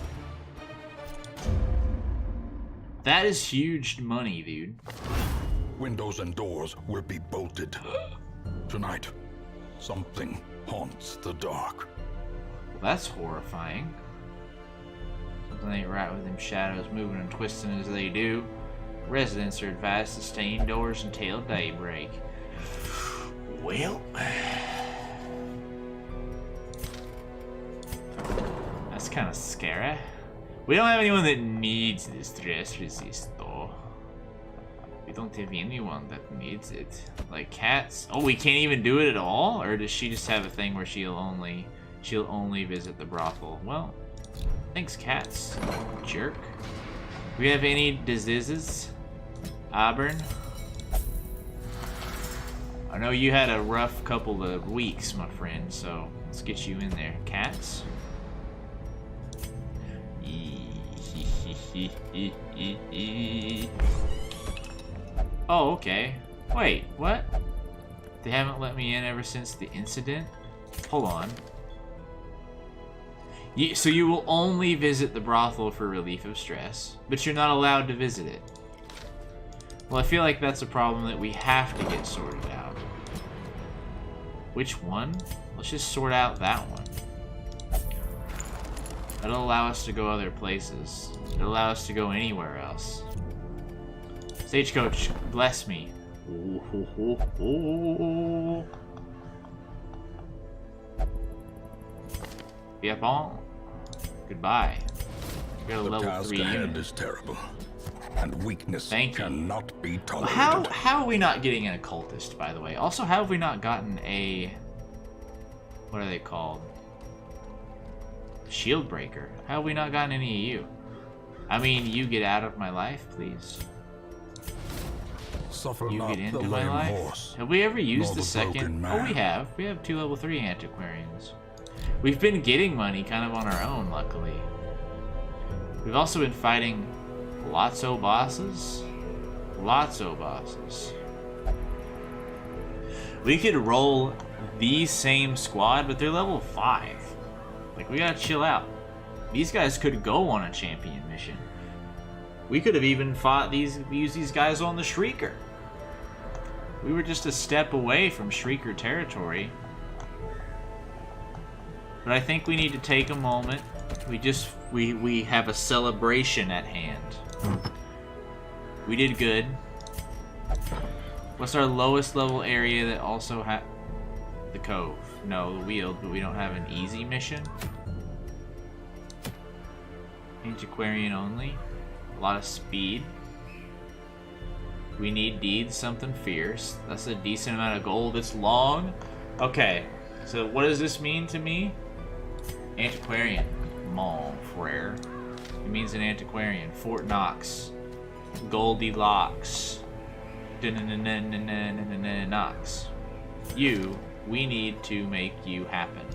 That is huge money, dude. Windows and doors will be bolted. Tonight, something haunts the dark. Well, that's horrifying. Something ain't right with them shadows moving and twisting as they do. Residents are advised to stay indoors until daybreak. Well, that's kind of scary. We don't have anyone that needs this stress resist, though. We don't have anyone that needs it. Like cats. Oh, we can't even do it at all? Or does she just have a thing where she'll only visit the brothel? Well, thanks, cats. Jerk. Do we have any diseases? Auburn? I know you had a rough couple of weeks, my friend, so let's get you in there. Cats? Oh, okay. Wait, what? They haven't let me in ever since the incident? Hold on. So you will only visit the brothel for relief of stress, but you're not allowed to visit it. Well, I feel like that's a problem that we have to get sorted out. Which one? Let's just sort out that one. That'll allow us to go other places. It'll allow us to go anywhere else. Stagecoach, bless me. Yep, on. Goodbye. We got a The level task 3 ahead unit. is terrible, and weakness Thank you. cannot be tolerated. How are we not getting an occultist, by the way? Also, how have we not gotten a... What are they called? Shield breaker. How have we not gotten any of you? I mean, you get out of my life, please. Suffer You not get into the my lame life. horse. Have we ever used nor the the second? broken Oh, we man. have. We have 2 level 3 antiquarians. We've been getting money kind of on our own, luckily. We've also been fighting lots of bosses. Lots of bosses. We could roll the same squad, but they're level 5. Like, we gotta chill out. These guys could go on a champion mission. We could have even used these guys on the Shrieker. We were just a step away from Shrieker territory. But I think we need to take a moment. We have a celebration at hand. We did good. What's our lowest level area that also the Cove? No, the Weald, but we don't have an easy mission. Antiquarian only. A lot of speed. We need deeds, something fierce. That's a decent amount of gold. It's long. Okay, so what does this mean to me? Antiquarian. Mon frere. It means an antiquarian. Fort Knox. Goldilocks. Knox. We need to make you happen.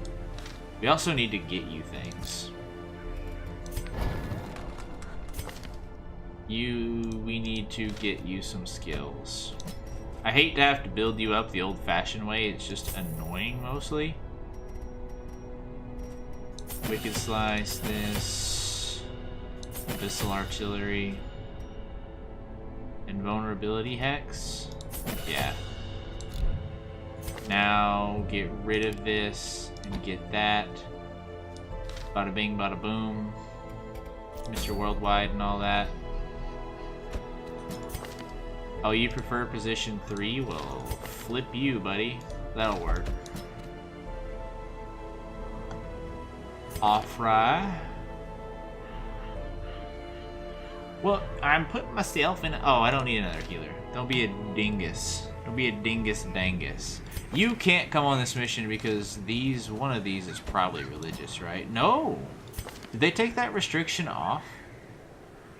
We also need to get you things. We need to get you some skills. I hate to have to build you up the old-fashioned way. It's just annoying, mostly. Wicked Slice, this. Abyssal Artillery. Invulnerability Hex. Yeah. Now, get rid of this and get that. Bada bing, bada boom. Mr. Worldwide and all that. Oh, you prefer position 3? Well, flip you, buddy. That'll work. Offry. Well, I'm putting myself in... Oh, I don't need another healer. Don't be a dingus. Don't be a dingus dangus. You can't come on this mission because one of these is probably religious, right? No! Did they take that restriction off?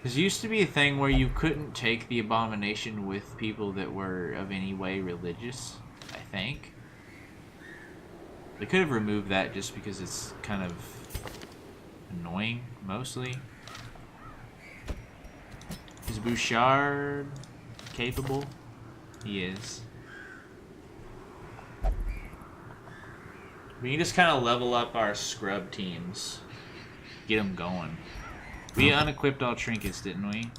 There used to be a thing where you couldn't take the abomination with people that were of any way religious, I think. They could have removed that just because it's kind of annoying, mostly. Is Bouchard capable? He is. We can just kind of level up our scrub teams. Get them going. We unequipped all trinkets, didn't we?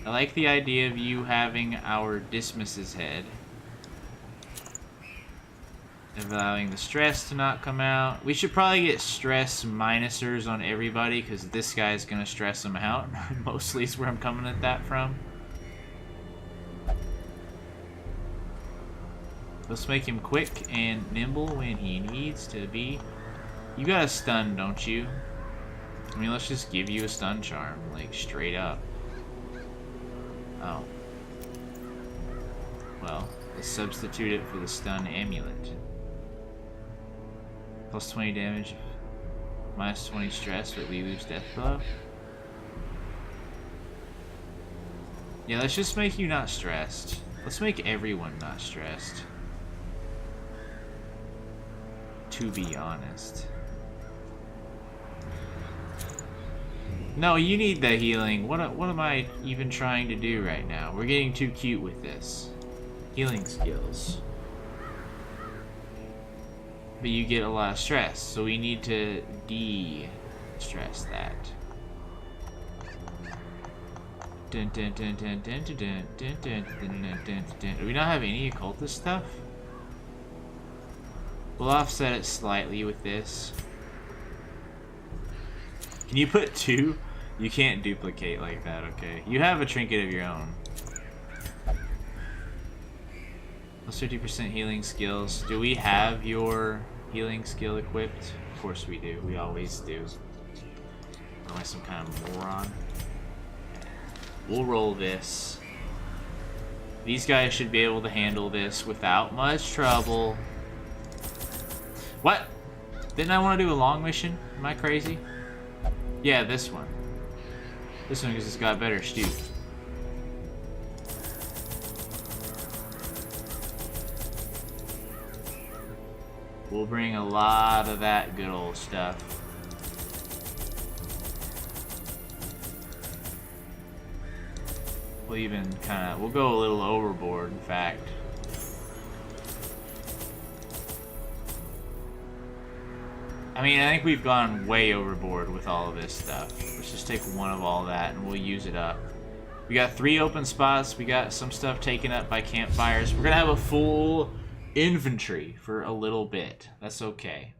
I like the idea of you having our Dismiss's head. Allowing the stress to not come out. We should probably get stress minusers on everybody because this guy's going to stress them out. Mostly is where I'm coming at that from. Let's make him quick and nimble when he needs to be. You got a stun, don't you? I mean, let's just give you a stun charm, like, straight up. Oh. Well, let's substitute it for the stun amulet. Plus 20 damage, minus 20 stress, but we lose death blow. Yeah, let's just make you not stressed. Let's make everyone not stressed. To be honest. No, you need the healing. What am I even trying to do right now? We're getting too cute with this. Healing skills. But you get a lot of stress, so we need to de-stress that. Do we not have any occultist stuff? We'll offset it slightly with this. Can you put 2? You can't duplicate like that, okay? You have a trinket of your own. Plus 50% healing skills. Do we have your healing skill equipped? Of course we do. We always do. Am I some kind of moron? We'll roll this. These guys should be able to handle this without much trouble. What? Didn't I want to do a long mission? Am I crazy? Yeah, this one. This one because it's got better stew. We'll bring a lot of that good old stuff. We'll even we'll go a little overboard, in fact. I mean, I think we've gone way overboard with all of this stuff. Let's just take one of all that and we'll use it up. We got 3 open spots. We got some stuff taken up by campfires. We're gonna have a full inventory for a little bit. That's okay.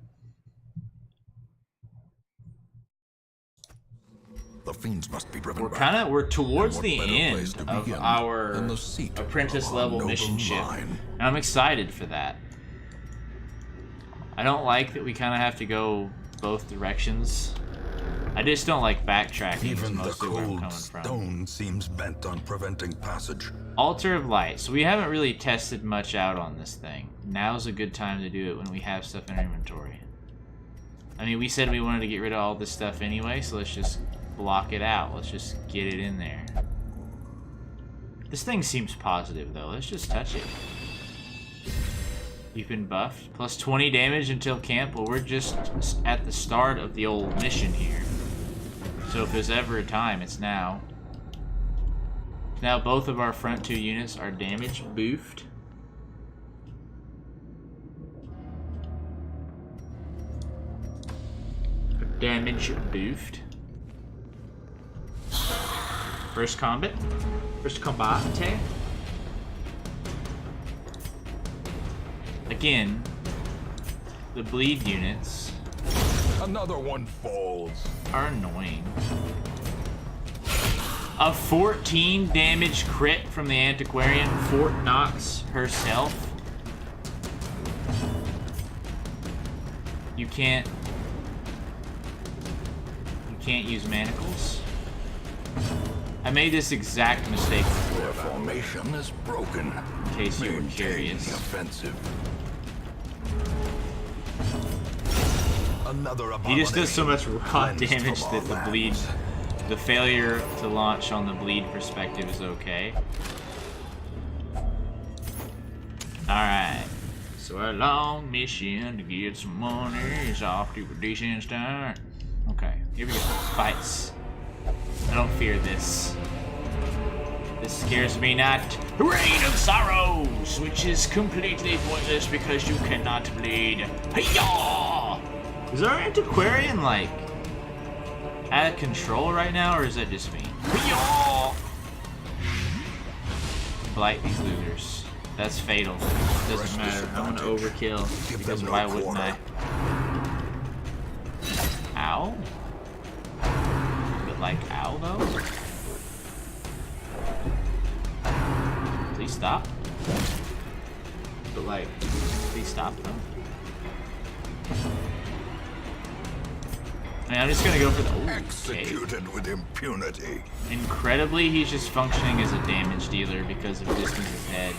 The fiends must be driven back. We're towards the place end to of begin our than the seat apprentice of our level noble mission ship. line. And I'm excited for that. I don't like that we kind of have to go both directions. I just don't like backtracking. Even is the mostly where I'm cold coming from. stone seems bent on preventing passage. Altar of Light. So we haven't really tested much out on this thing. Now's a good time to do it when we have stuff in our inventory. I mean, we said we wanted to get rid of all this stuff anyway, so let's just block it out. Let's just get it in there. This thing seems positive, though. Let's just touch it. You've been buffed. Plus 20 damage until camp. Well, we're just at the start of the old mission here. So if there's ever a time, it's now. Now both of our front 2 units are damage boofed. Damage boofed. First combat. First combate. Again, the bleed units Another one falls. are annoying. A 14 damage crit from the Antiquarian. Fort Knox herself. You can't use manacles. I made this exact mistake before. Their formation is broken. In case you were Maintain curious. the offensive. Another He just does so much raw cleansed damage from that the our bleed, lands. the failure to launch on the bleed perspective is okay. Alright. So our long mission to get some money is off to a decent start. Okay, here we go. Fights. I don't fear this. This scares me not. Rain of Sorrows, which is completely pointless because you cannot bleed. Hey-yaw! Is our Antiquarian, like, out of control right now, or is that just me? Hey-yaw! Blight these losers. That's fatal. Doesn't matter. I'm gonna overkill, because why wouldn't I? Ow? But like, ow though? Please stop. But like, please stop though. I mean, I'm just gonna go for the okay. Executed with impunity. Incredibly, he's just functioning as a damage dealer because of distance of head.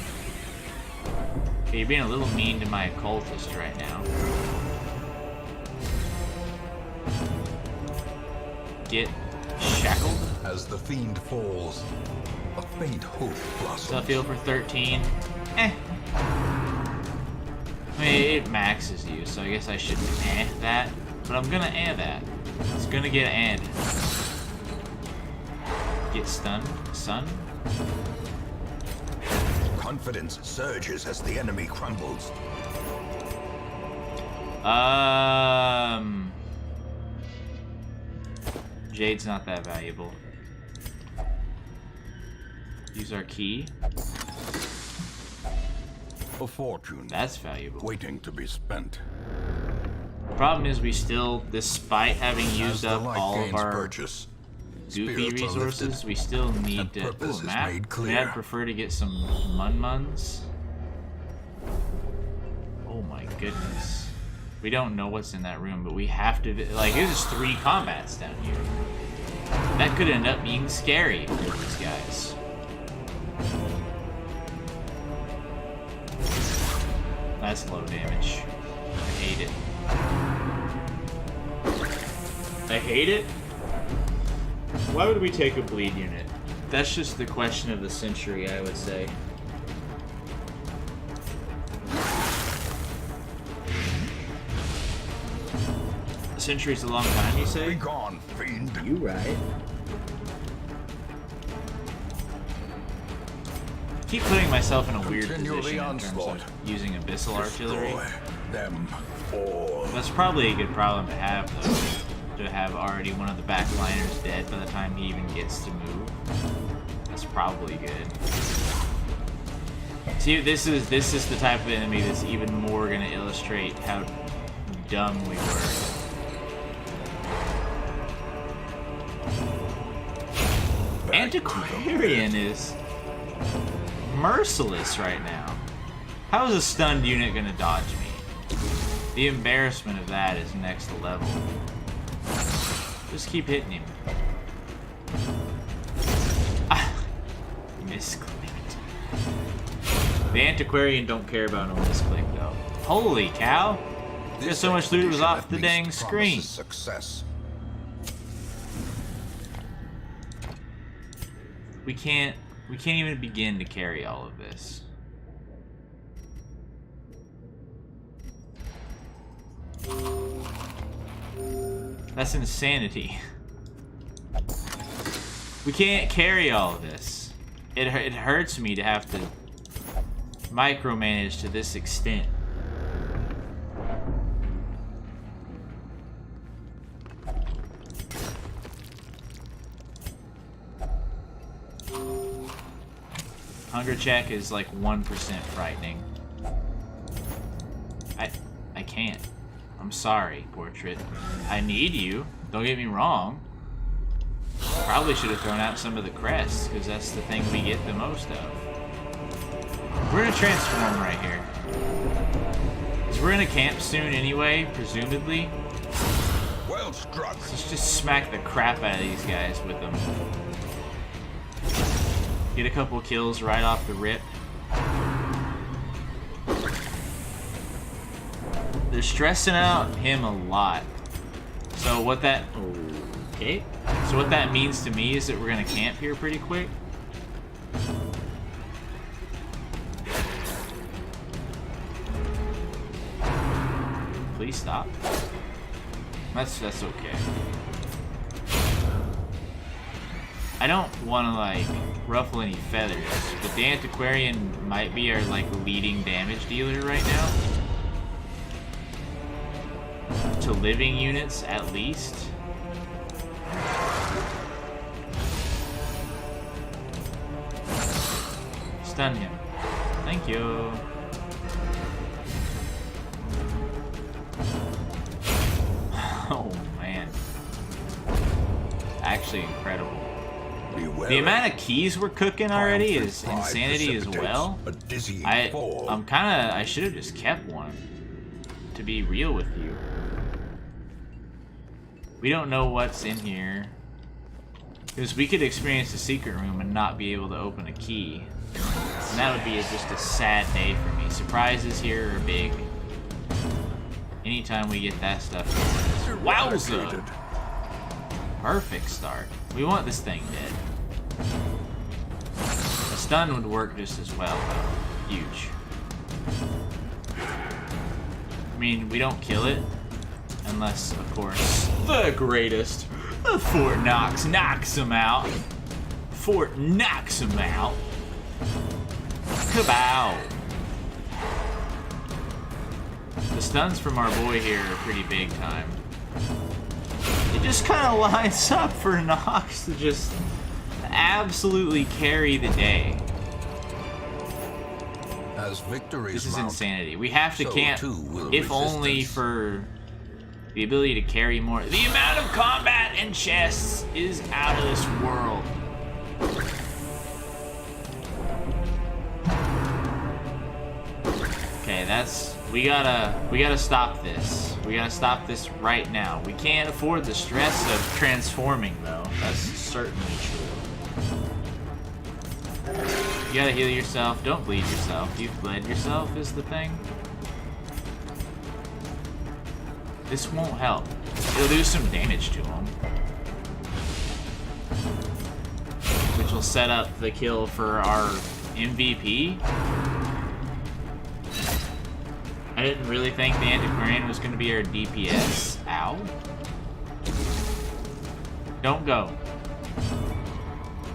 Okay, you're being a little mean to my occultist right now. Get shackled. As the fiend falls, a faint hope blossoms. Stuff heal for 13. Eh. I mean, it maxes you, so I guess I shouldn't that. But I'm gonna that. It's gonna get added. Get stunned, son. Confidence surges as the enemy crumbles. Jade's not that valuable. Use our key. A fortune. That's valuable. Waiting to be spent. Problem is, we still, despite having used up all of our purchase, goofy spirits are resources, lifted, we still need and to. purpose Ooh, is map. made I mean, clear. I'd prefer to get some mun-muns. Oh my goodness. We don't know what's in that room, but we have to. Like, there's 3 combats down here. That could end up being scary for these guys. That's low damage. I hate it. I hate it? Why would we take a bleed unit? That's just the question of the century, I would say. A century's a long time, you say? Be gone, fiend. You right. Keep putting myself in a weird Continue position the in terms onslaught. of using abyssal artillery. Destroy them all. That's probably a good problem to have, though. To have already one of the backliners dead by the time he even gets to move. That's probably good. See, this is the type of enemy that's even more gonna illustrate how dumb we were. Antiquarian is merciless right now. How is a stunned unit gonna dodge me? The embarrassment of that is next level. Just keep hitting him. Ah, misclicked. The Antiquarian don't care about no misclick though. Holy cow! There's so much loot was off the dang screen. Success. We can't even begin to carry all of this. That's insanity. We can't carry all of this. It hurts me to have to micromanage to this extent. Hunger check is like 1% frightening. I can't. I'm sorry, portrait. I need you. Don't get me wrong. Probably should have thrown out some of the crests, because that's the thing we get the most of. We're gonna transform right here. Because we're gonna camp soon anyway, presumably. Well struck. Let's just smack the crap out of these guys with them. Get a couple kills right off the rip. They're stressing out him a lot. So what that... Okay. So what that means to me is that we're going to camp here pretty quick. Please stop. That's okay. I don't want to, like, ruffle any feathers, but the Antiquarian might be our, like, leading damage dealer right now. To living units, at least. Stun him. Thank you. Oh, man. Actually incredible. The amount of keys we're cooking already is insanity as well. I should have just kept one, to be real with you. We don't know what's in here. Because we could experience the secret room and not be able to open a key. And that would be just a sad day for me. Surprises here are big. Anytime we get that stuff going. Wowza! Perfect start. We want this thing dead. A stun would work just as well, though. Huge. I mean, we don't kill it. Unless, of course, the greatest of Fort Knox knocks him out. before it knocks him out. Kabow. The stuns from our boy here are pretty big time. It just kind of lines up for Nox to just absolutely carry the day. As victories This is mount, insanity. We have to so camp, too will if only resistance. for the ability to carry more. The amount of combat and chests is out of this world. Okay, we gotta stop this. We gotta stop this right now. We can't afford the stress of transforming, though. That's certainly true. You gotta heal yourself. Don't bleed yourself. You've bled yourself is the thing. This won't help. It'll do some damage to him. Which will set up the kill for our MVP. I didn't really think the Antiquarian was going to be our DPS. Ow. Don't go.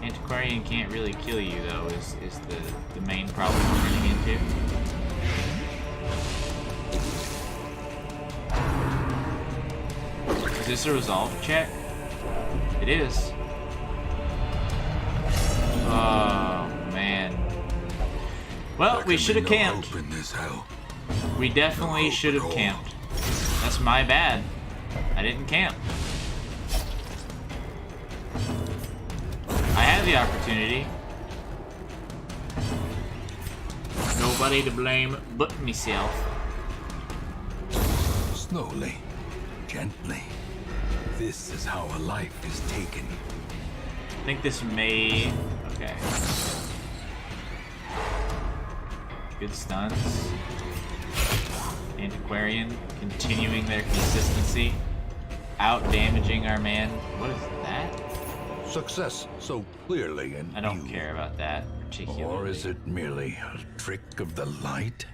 Antiquarian can't really kill you, though, is the main problem we're running into. Is this a resolve check? It is. Oh, man. Well, we should have camped. In this hell. We definitely should have camped. That's my bad. I didn't camp. I had the opportunity. Nobody to blame but myself. Slowly, gently. This is how a life is taken. I think this may... Okay. Good stuns. Antiquarian continuing their consistency. Out damaging our man. What is that? Success so clearly in I don't view. care about that particularly. Or is it merely a trick of the light?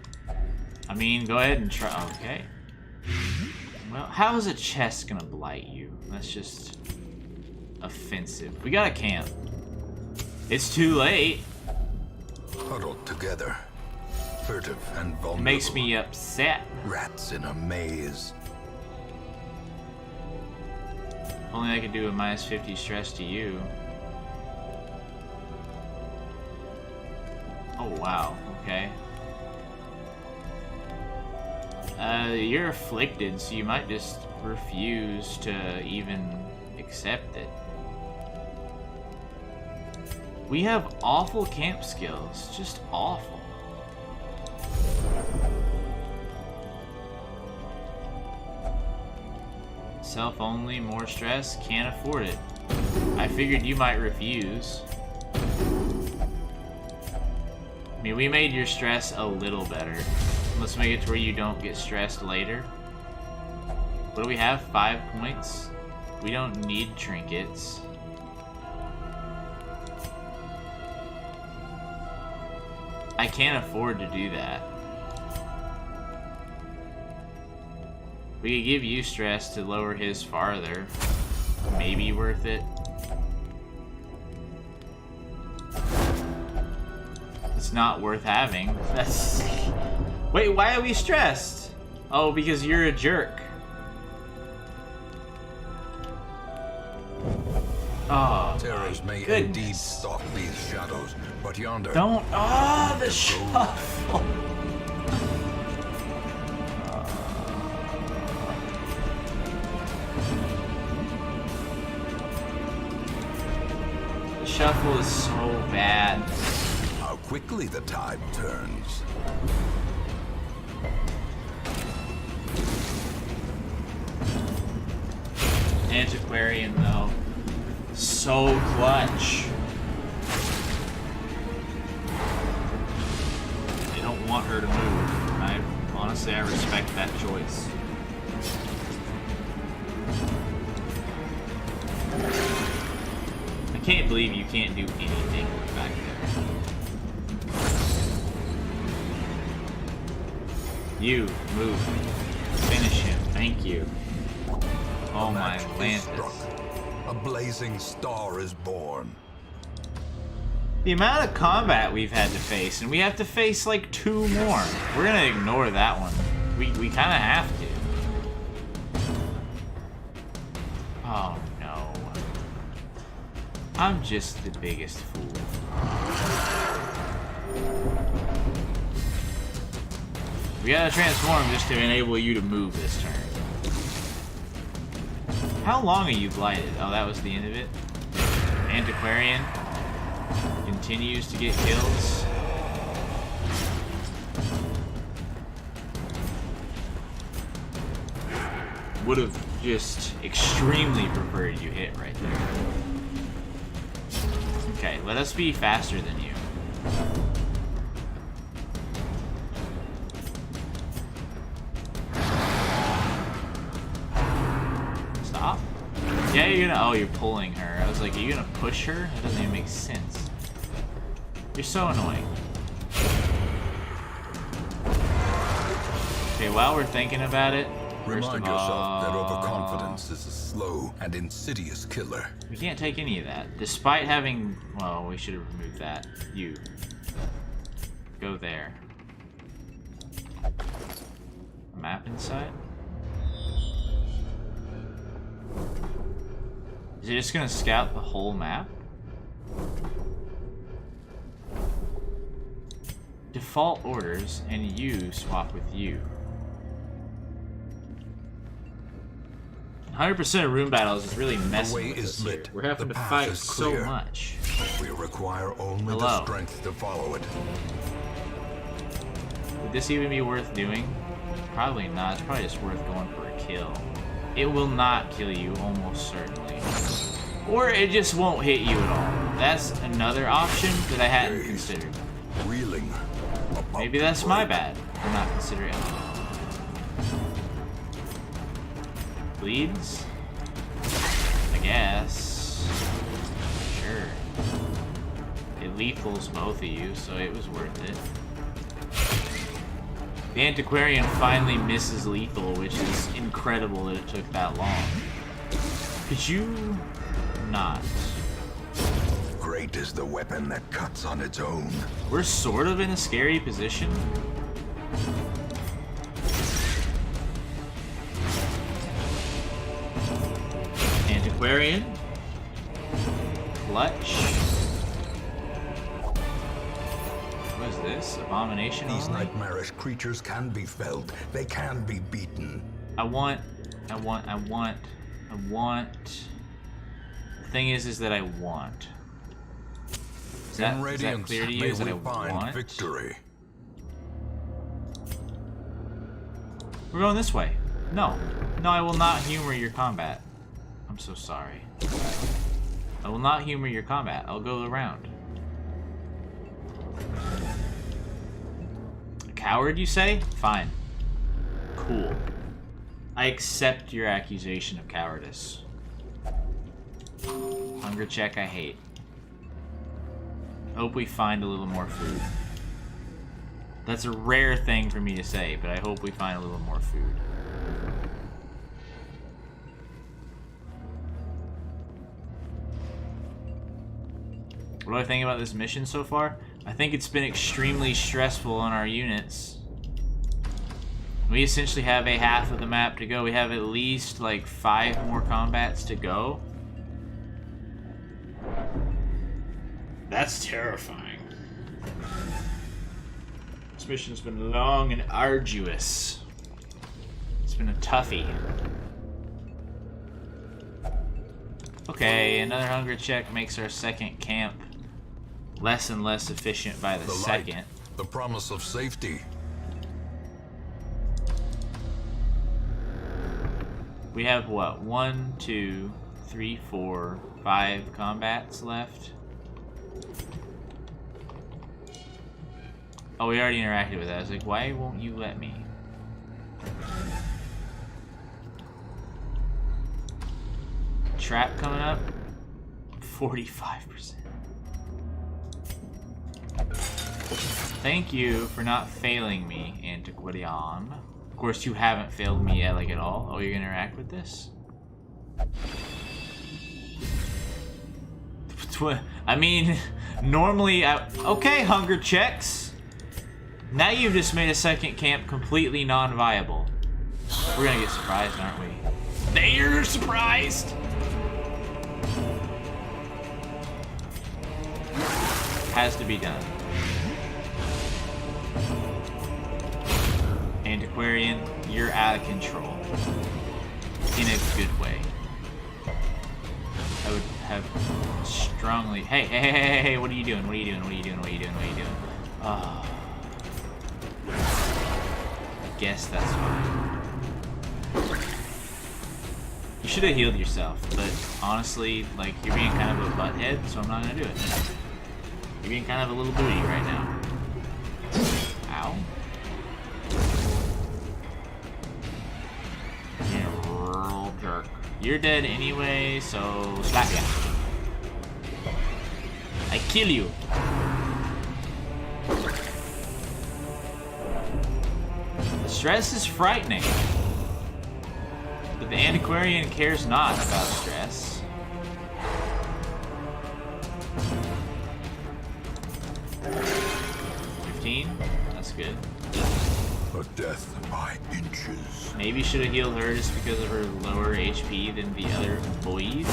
I mean, go ahead and try. Okay. Well, how is a chest gonna blight you? That's just offensive. We gotta camp. It's too late. Huddled together, furtive and vulnerable. It makes me upset. Rats in a maze. Only I could do a minus 50 stress to you. Oh, wow. Okay. You're afflicted, so you might just refuse to even accept it. We have awful camp skills. Just awful. Self-only, more stress, can't afford it. I figured you might refuse. I mean, we made your stress a little better. Let's make it to where you don't get stressed later. What do we have? 5 points? We don't need trinkets. I can't afford to do that. We could give you stress to lower his farther. Maybe worth it. It's not worth having. That's... Wait, why are we stressed? Oh, because you're a jerk. Oh, Terrors may goodness. indeed stalk these shadows, but yonder... Don't... Oh, the shuffle. The shuffle is so bad. How quickly the tide turns. Antiquarian, though. So clutch. They don't want her to move. Honestly, I respect that choice. I can't believe you can't do anything back there. You, move. Finish him. Thank you. Oh my Match is Atlantis. struck. A blazing star is born. The amount of combat we've had to face, and we have to face like 2 more. We're gonna ignore that one. We kind of have to. Oh no. I'm just the biggest fool. We gotta transform just to enable you to move this turn. How long are you blighted? Oh, that was the end of it. Antiquarian continues to get kills. Would have just extremely preferred you hit right there. Okay, let us be faster than you. Stop. Yeah, you're gonna. Oh, you're pulling her. I was like, are you gonna push her? That doesn't even make sense. You're so annoying. Okay, while we're thinking about it, Remind yourself that overconfidence is a slow and insidious killer. We can't take any of that. Despite having... Well, we should have removed that. You. Go there. Map inside? Is it just gonna scout the whole map? Default orders and you swap with you. 100% of room battles is really messing with us here. We're having to fight so much. We require only the strength to follow it. Would this even be worth doing? Probably not. It's probably just worth going for a kill. It will not kill you, almost certainly. Or it just won't hit you at all. That's another option that I hadn't considered. Reeling. Maybe that's my bad for not considering it. Bleeds? I guess. Sure. It lethals both of you, so it was worth it. The Antiquarian finally misses lethal, which is incredible that it took that long. Could you not? Great is the weapon that cuts on its own. We're sort of in a scary position. Antiquarian. Clutch. What is this? Abomination? These only? nightmarish creatures can be felled. They can be beaten. I want. The thing is that I want. Is that clear to you? Is that I want? Victory. We're going this way. No. No, I will not humor your combat. I'm so sorry. I will not humor your combat. I'll go around. A coward, you say? Fine. Cool. I accept your accusation of cowardice. Hunger check I hate. Hope we find a little more food. That's a rare thing for me to say, but I hope we find a little more food. What do I think about this mission so far? I think it's been extremely stressful on our units. We essentially have a half of the map to go. We have at least like 5 more combats to go. That's terrifying. This mission's been long and arduous. It's been a toughie. Okay, another hunger check makes our second camp less and less efficient by the second. Light, the promise of safety. We have what? 1, 2, 3, 4, 5 combats left. Oh, we already interacted with that. I was like, why won't you let me? Trap coming up. 45%. Thank you for not failing me, Antiquarian. Of course, you haven't failed me yet, like at all. Oh, you're gonna interact with this? I mean, normally, okay, hunger checks. Now you've just made a second camp completely non-viable. We're gonna get surprised, aren't we? They're surprised! Has to be done. Antiquarian, you're out of control. In a good way. I would have strongly... Hey, what are you doing? What are you doing? What are you doing? What are you doing? What are you doing? Oh. I guess that's fine. You should have healed yourself, but honestly, like, you're being kind of a butthead, so I'm not gonna do it. You're being kind of a little booty right now. Ow. Yeah, real jerk. You're dead anyway, so slap ya. I kill you. The stress is frightening. But the Antiquarian cares not about stress. That's good. A death by inches. Maybe should have healed her just because of her lower HP than the other boys.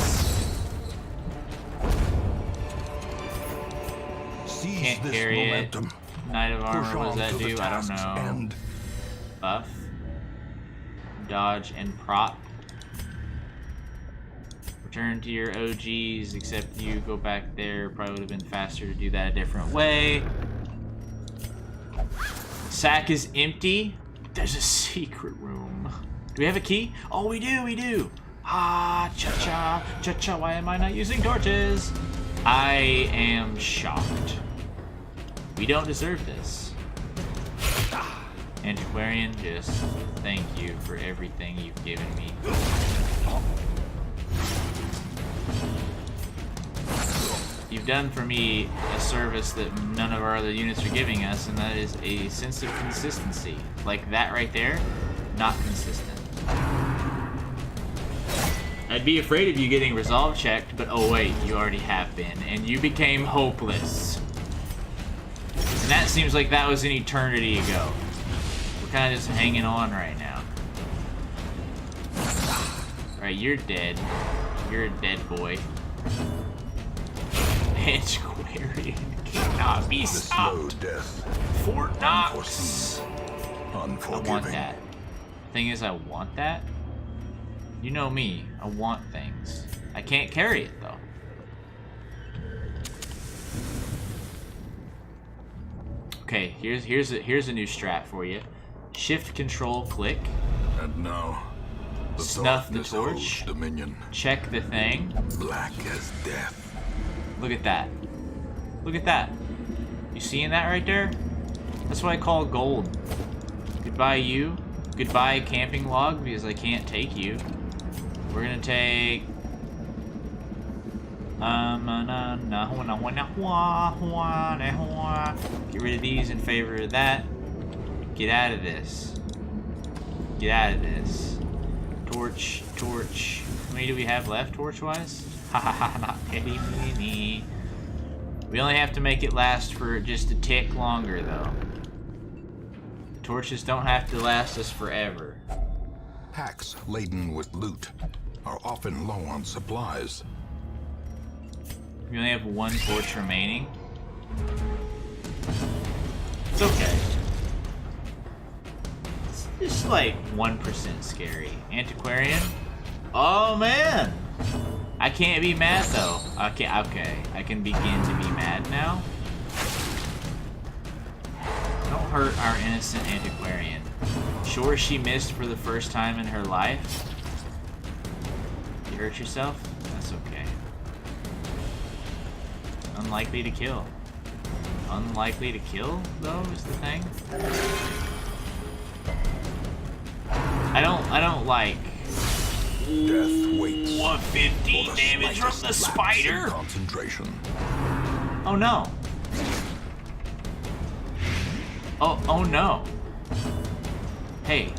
Can't carry momentum. It. Knight of Armor, what does that do? I don't know. End. Buff. Dodge and prop. Return to your OGs, except you go back there. Probably would have been faster to do that a different way. Sack is empty. There's a secret room. Do we have a key? Oh, we do. Ah, cha-cha, cha-cha. Why am I not using torches? I am shocked. We don't deserve this. Antiquarian, just thank you for everything you've given me. You've done for me a service that none of our other units are giving us, and that is a sense of consistency. Like that right there, not consistent. I'd be afraid of you getting resolve checked, but oh wait, you already have been, and you became hopeless. And that seems like that was an eternity ago. We're kind of just hanging on right now. Alright, you're dead. You're a dead boy. Antiquarian cannot be stopped. Fort Knox. I want that. Thing is, I want that. You know me. I want things. I can't carry it though. Okay, here's a new strat for you. Shift Control click. And now, snuff the torch. Dominion. Check the thing. Black as death. Look at that. Look at that. You seeing that right there? That's what I call gold. Goodbye you. Goodbye camping log, because I can't take you. We're gonna take... Get rid of these in favor of that. Get out of this. Get out of this. Torch. How many do we have left, torch-wise? Haha, not petty mini. We only have to make it last for just a tick longer, though. The torches don't have to last us forever. Packs laden with loot are often low on supplies. We only have one torch remaining. It's okay. It's just like 1% scary. Antiquarian? Oh man! I can't be mad though. Okay, I can begin to be mad now. Don't hurt our innocent Antiquarian. Sure, she missed for the first time in her life. You hurt yourself? That's okay. Unlikely to kill. Unlikely to kill, though, is the thing. I don't like... Death waits. 150 damage from the spider? Concentration. Oh no. Oh no. Hey.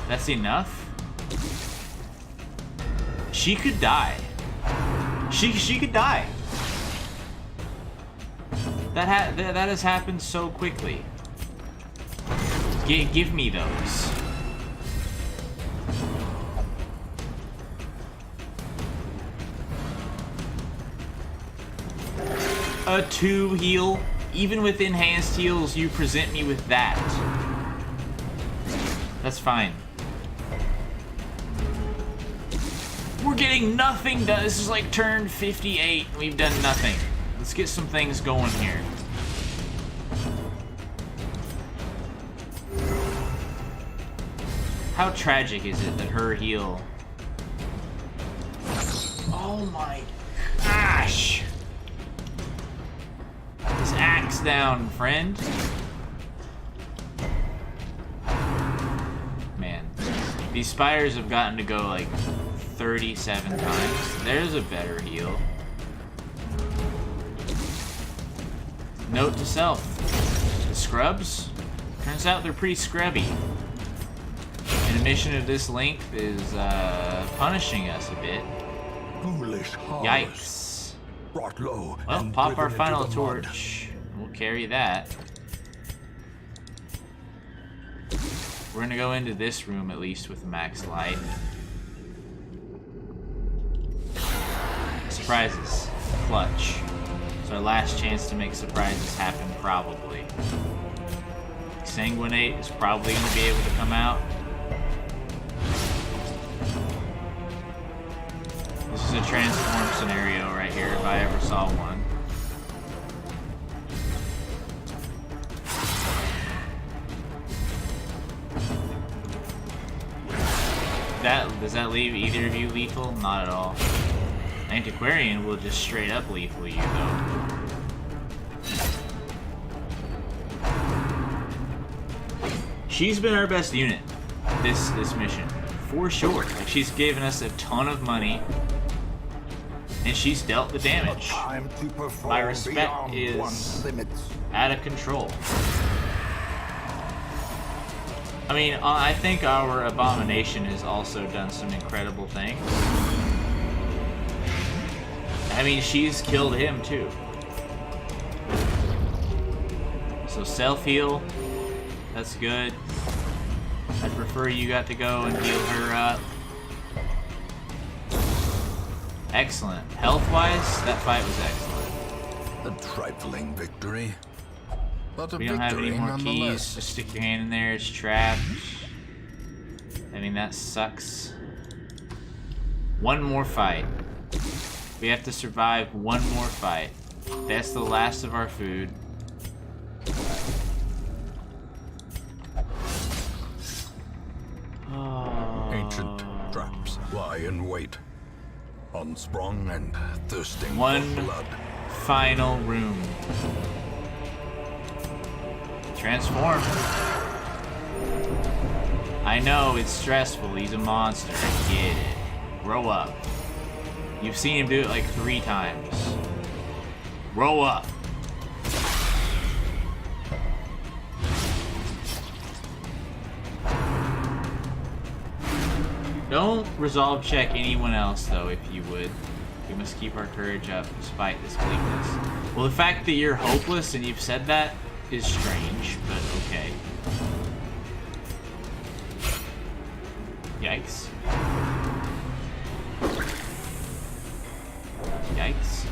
That's enough? She could die. She could die. That has happened so quickly. Give me those. A 2 heal. Even with enhanced heals, you present me with that. That's fine. We're getting nothing done. This is like turn 58. We've done nothing. Let's get some things going here. How tragic is it that her heal... Oh my gosh! His axe down, friend. Man. These spiders have gotten to go like 37 times. There's a better heal. Note to self. The scrubs? Turns out they're pretty scrubby. And a mission of this length is punishing us a bit. Foolish horse. Yikes. Brought low. Well, and pop our driven into final the mud. torch. We'll carry that. We're gonna go into this room at least with max light. Surprises. Clutch. It's our last chance to make surprises happen, probably. Sanguinate is probably gonna be able to come out. This is a transform scenario right here, if I ever saw one. Does that leave either of you lethal? Not at all. Antiquarian will just straight up lethal you, though. She's been our best unit this mission, for sure. Like, she's given us a ton of money, and she's dealt the damage. My respect is out of control. I mean, I think our Abomination has also done some incredible things. I mean, she's killed him too. So self-heal, that's good. I'd prefer you got to go and heal her up. Excellent. Health-wise, that fight was excellent. A trifling victory. But a We don't have any victory more keys. nonetheless. Just stick your hand in there. It's trapped. I mean, that sucks. One more fight. We have to survive one more fight. That's the last of our food. Ancient traps lie in wait, unsprung and thirsting One for blood. final room. Transform. I know it's stressful. He's a monster. I get it. Grow up. You've seen him do it like 3 times. Grow up. Don't resolve check anyone else, though, if you would. We must keep our courage up despite this bleakness. Well, the fact that you're hopeless and you've said that is strange, but okay. Yikes. Yikes.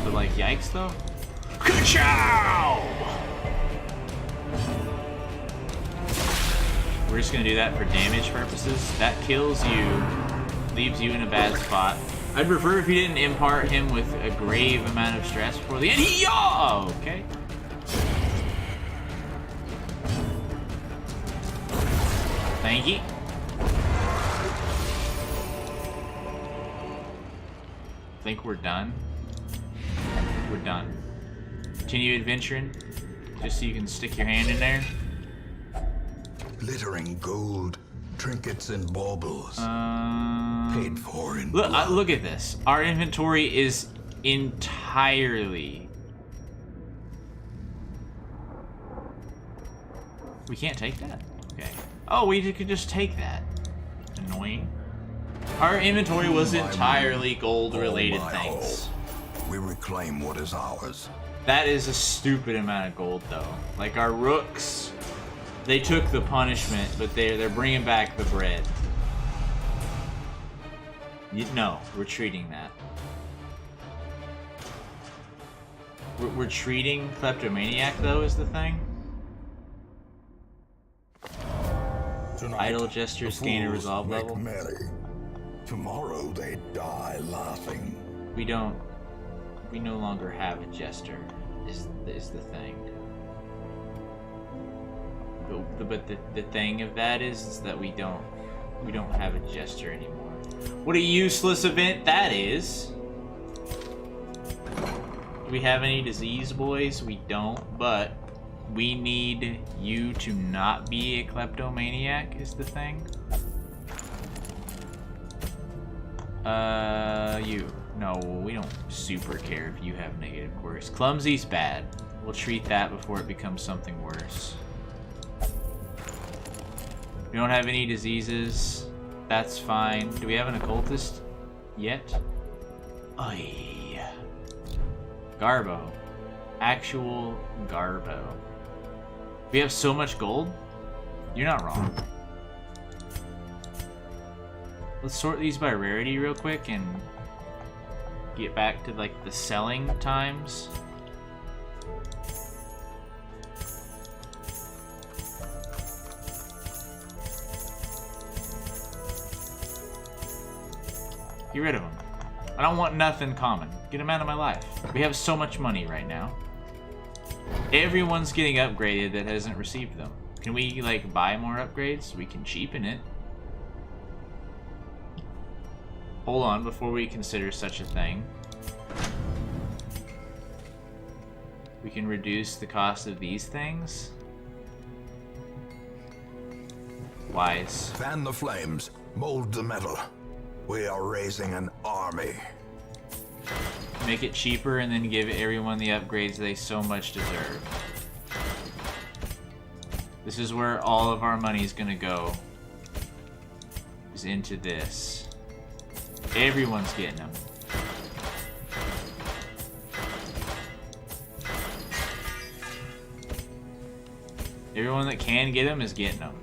But like, yikes though? Ka-chow! We're just gonna do that for damage purposes. That kills you, leaves you in a bad spot. I'd prefer if you didn't impart him with a grave amount of stress before the end. Yeah! Okay. Thank you. Think we're done? We're done. Continue adventuring, just so you can stick your hand in there. Glittering gold, trinkets and baubles. Paid for in Look, blood. look at this. Our inventory is entirely... We can't take that? Okay. Oh, we could just take that. Annoying. Our inventory was entirely gold-related things. We reclaim what is ours. That is a stupid amount of gold, though. Like, our rooks, they took the punishment, but they're bringing back the bread. No, we're treating that. We're treating Kleptomaniac, though, is the thing. Tonight, Idle gestures gain a resolve make level. merry. Tomorrow they die laughing. We no longer have a jester, is the thing. But the thing of that is that we don't have a jester anymore. What a useless event that is. Do we have any disease, boys? We don't, but we need you to not be a kleptomaniac is the thing. You. No, we don't super care if you have negative quirks. Clumsy's bad. We'll treat that before it becomes something worse. We don't have any diseases. That's fine. Do we have an occultist yet? Ay. Garbo. Actual Garbo. We have so much gold? You're not wrong. Let's sort these by rarity real quick and get back to like the selling times. Get rid of them. I don't want nothing common. Get them out of my life. We have so much money right now. Everyone's getting upgraded that hasn't received them. Can we like buy more upgrades? We can cheapen it. Hold on, before we consider such a thing. We can reduce the cost of these things. Wise. Fan the flames, mold the metal. We are raising an army. Make it cheaper and then give everyone the upgrades they so much deserve. This is where all of our money is gonna go. Is into this. Everyone's getting them. Everyone that can get them is getting them.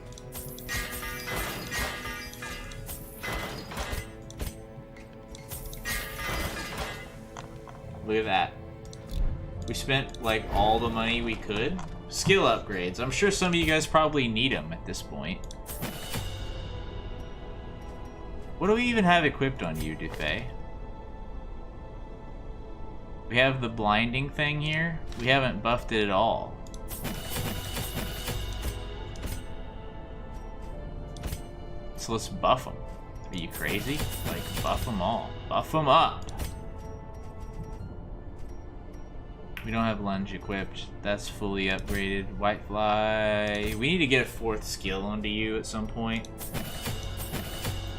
Look at that. We spent like all the money we could. Skill upgrades. I'm sure some of you guys probably need them at this point. What do we even have equipped on you, Dufay? We have the blinding thing here. We haven't buffed it at all. So let's buff them. Are you crazy? Like, buff them all. Buff them up. We don't have lunge equipped. That's fully upgraded. Whitefly. We need to get a 4th skill onto you at some point.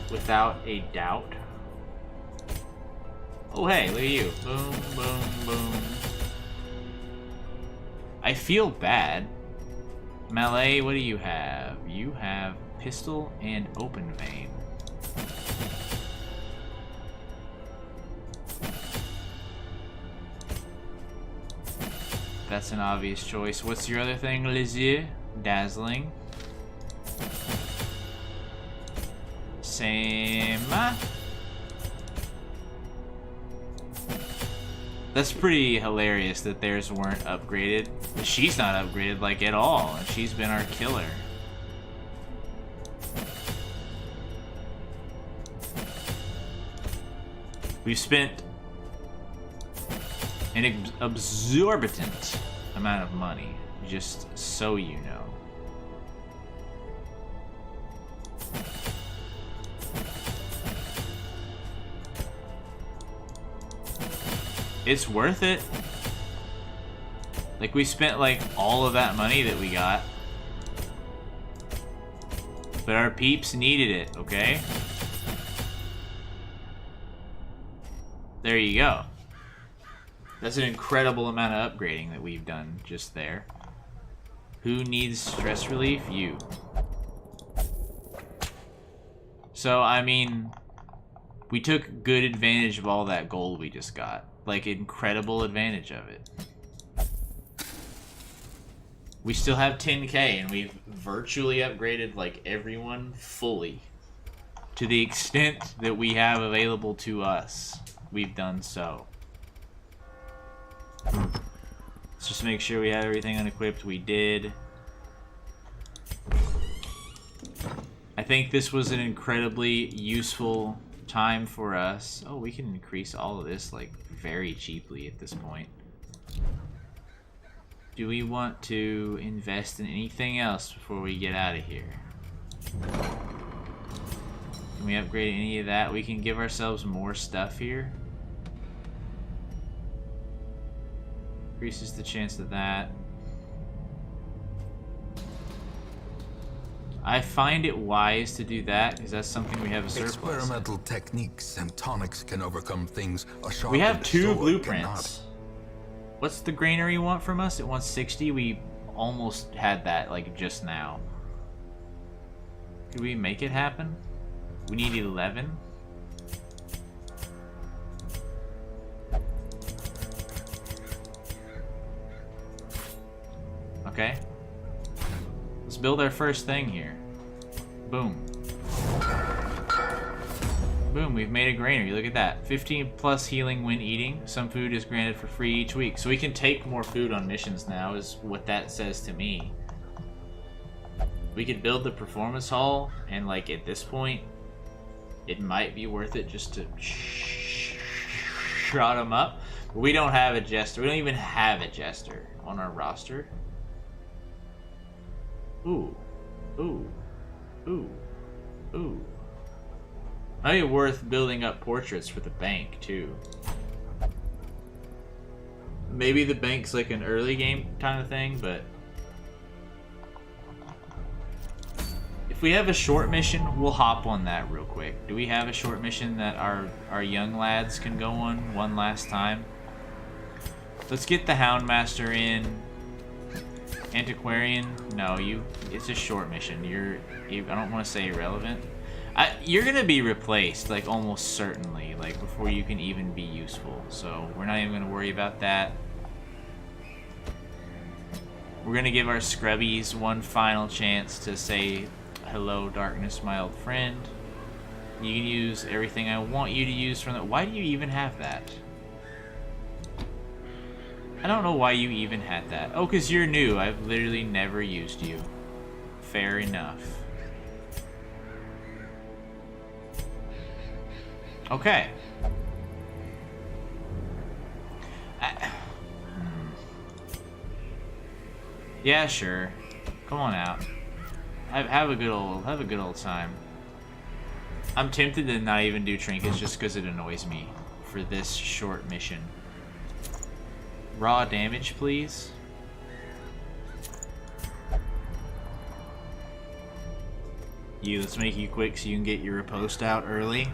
Without a doubt. Oh hey, look at you. Boom, boom, boom. I feel bad. Melee, what do you have? You have pistol and open vein. That's an obvious choice. What's your other thing, Lizier? Dazzling. Same. That's pretty hilarious that theirs weren't upgraded. She's not upgraded like at all, and she's been our killer. We've spent an exorbitant amount of money, just so you know. It's worth it. Like, we spent like all of that money that we got. But our peeps needed it, okay? There you go. That's an incredible amount of upgrading that we've done just there. Who needs stress relief? You. So, I mean, we took good advantage of all that gold we just got. Like, incredible advantage of it. We still have 10k, and we've virtually upgraded, like, everyone fully. To the extent that we have available to us, we've done so. Let's just make sure we have everything unequipped. We did. I think this was an incredibly useful time for us. Oh, we can increase all of this, like, very cheaply at this point. Do we want to invest in anything else before we get out of here? Can we upgrade any of that? We can give ourselves more stuff here. Increases the chance of that. I find it wise to do that because that's something we have a surplus. Experimental techniques and tonics can overcome things a sharpened We have 2 sword blueprints. cannot. What's the granary want from us? It wants 60. We almost had that, like, just now. Could we make it happen? We need 11. Okay. Let's build our first thing here. Boom. Boom, we've made a granary. Look at that. 15 plus healing when eating. Some food is granted for free each week. So we can take more food on missions now, is what that says to me. We could build the performance hall, and, like, at this point, it might be worth it just to trot them up. But we don't have a jester. We don't even have a jester on our roster. Ooh. Ooh. Ooh. Ooh. Might be worth building up portraits for the bank, too. Maybe the bank's like an early game kind of thing, but... if we have a short mission, we'll hop on that real quick. Do we have a short mission that our young lads can go on one last time? Let's get the Houndmaster in. Antiquarian? No, it's a short mission. I don't want to say irrelevant. You're gonna be replaced, like, almost certainly, like, before you can even be useful. So we're not even gonna worry about that. We're gonna give our scrubbies one final chance to say, hello, darkness, my old friend. You can use everything I want you to use from that. Why do you even have that? I don't know why you even had that. Oh, because you're new. I've literally never used you. Fair enough. Okay. Yeah, sure. Come on out. Have a good old time. I'm tempted to not even do trinkets just because it annoys me for this short mission. Raw damage, please. Let's make you quick so you can get your riposte out early.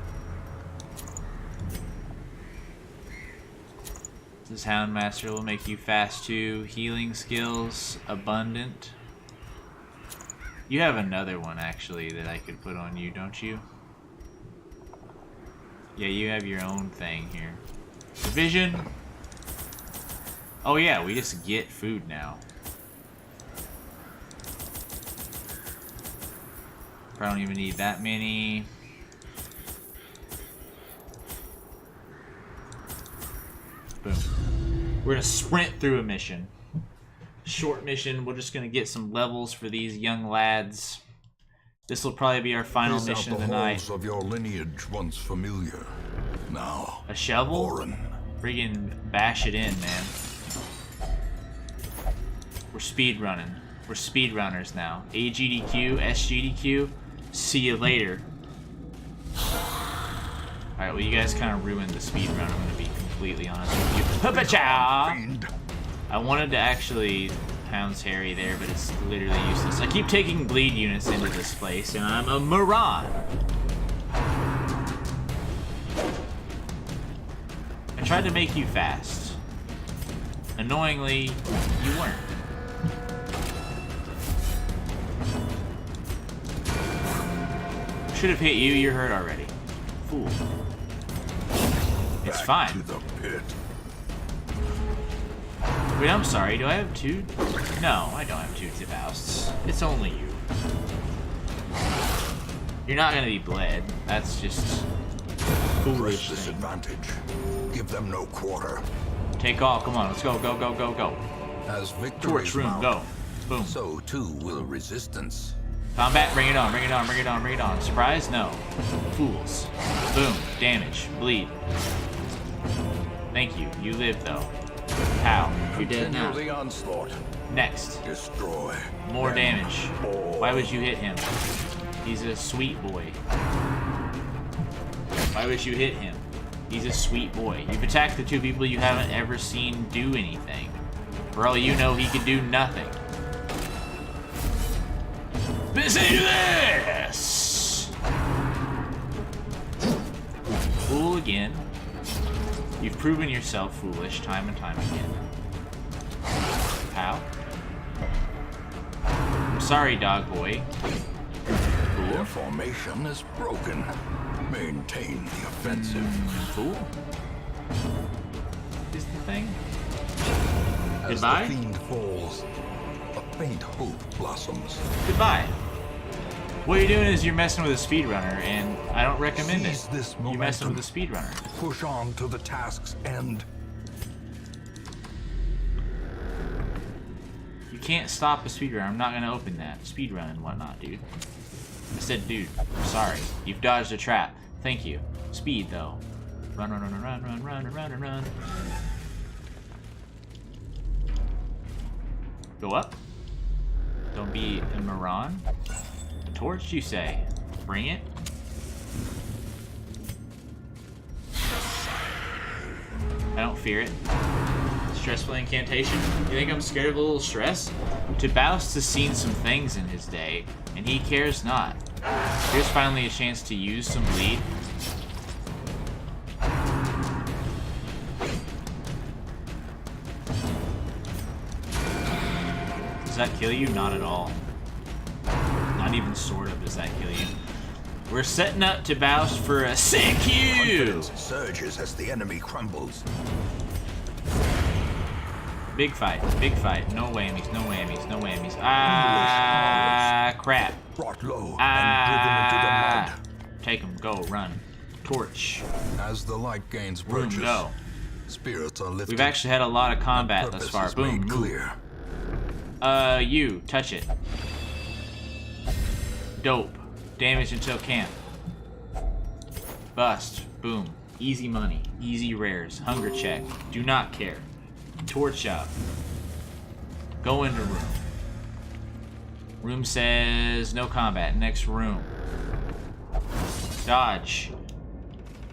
This Houndmaster will make you fast too. Healing skills, abundant. You have another one actually that I could put on you, don't you? Yeah, you have your own thing here. Vision. Oh yeah, we just get food now. I don't even need that many. Boom. We're gonna sprint through a mission. Short mission. We're just gonna get some levels for these young lads. This will probably be our final Trace mission out of the the night. halls of your lineage once familiar. Now, A shovel? foreign. Friggin' bash it in, man. We're speed running. We're speed runners now. AGDQ, SGDQ. See you later. Alright, well, you guys kind of ruined the speed run. I'm gonna be completely honest with you. Hoopa-chow! Fiend. I wanted to actually pounce Harry there, but it's literally useless. I keep taking bleed units into this place, and I'm a moron. I tried to make you fast. Annoyingly, you weren't. Should have hit you. You're hurt already. Fool. It's Back fine. to the pit. Wait, I'm sorry. Do I have two? No, I don't have two Tibousts. It's only you. You're not gonna be bled. That's just foolish. Press disadvantage. Give them no quarter. Take all. Come on. Let's go. Go. Go. Go. Go. As Torch victories room. mount, Go. Boom. so too will resistance. Combat. Bring it on. Bring it on. Bring it on. Bring it on. Surprise? No. Fools. Boom. Damage. Bleed. Thank you. You live though. How? You're dead Continue now. the onslaught. Next. Destroy. More them damage. all. Why would you hit him? He's a sweet boy. Why would you hit him? He's a sweet boy. You've attacked the two people you haven't ever seen do anything. For all you know, he could do nothing. Listen to this! Fool again. You've proven yourself foolish time and time again. How? I'm sorry, dog boy. Their formation is broken. Maintain the offensive. Fool? Is the thing? As Goodbye? the fiend falls, a faint hope blossoms. Goodbye. What you're doing is you're messing with a speedrunner, and I don't recommend Seize it. this You're messing momentum. with a speedrunner. Push on to the task's end. You can't stop a speedrun. I'm not gonna open that. Speedrun and whatnot, dude. I said, dude, I'm sorry. You've dodged a trap. Thank you. Speed, though. Run, run, run, run, run, run, run, run, run. Go up. Don't be a moron. Torch, you say? Bring it. I don't fear it. Stressful incantation? You think I'm scared of a little stress? Tiboust has seen some things in his day, and he cares not. Here's finally a chance to use some bleed. Does that kill you? Not at all. Not even sort of does that kill you. We're setting up Tiboust for a sick you! Confidence surges as the enemy crumbles. Big fight, no whammies, no whammies, no whammies. Ah, crap. Brought low and driven into the mud. Take him, go, run. Torch. As the light gains Boom, purchase, go. spirits are lifted. We've actually had a lot of combat thus Purpose far. is Boom, made move. clear. You, touch it. Dope. Damage until camp. Bust. Boom. Easy money. Easy rares. Hunger check. Do not care. Torch up. Go into room. Room says no combat. Next room. Dodge.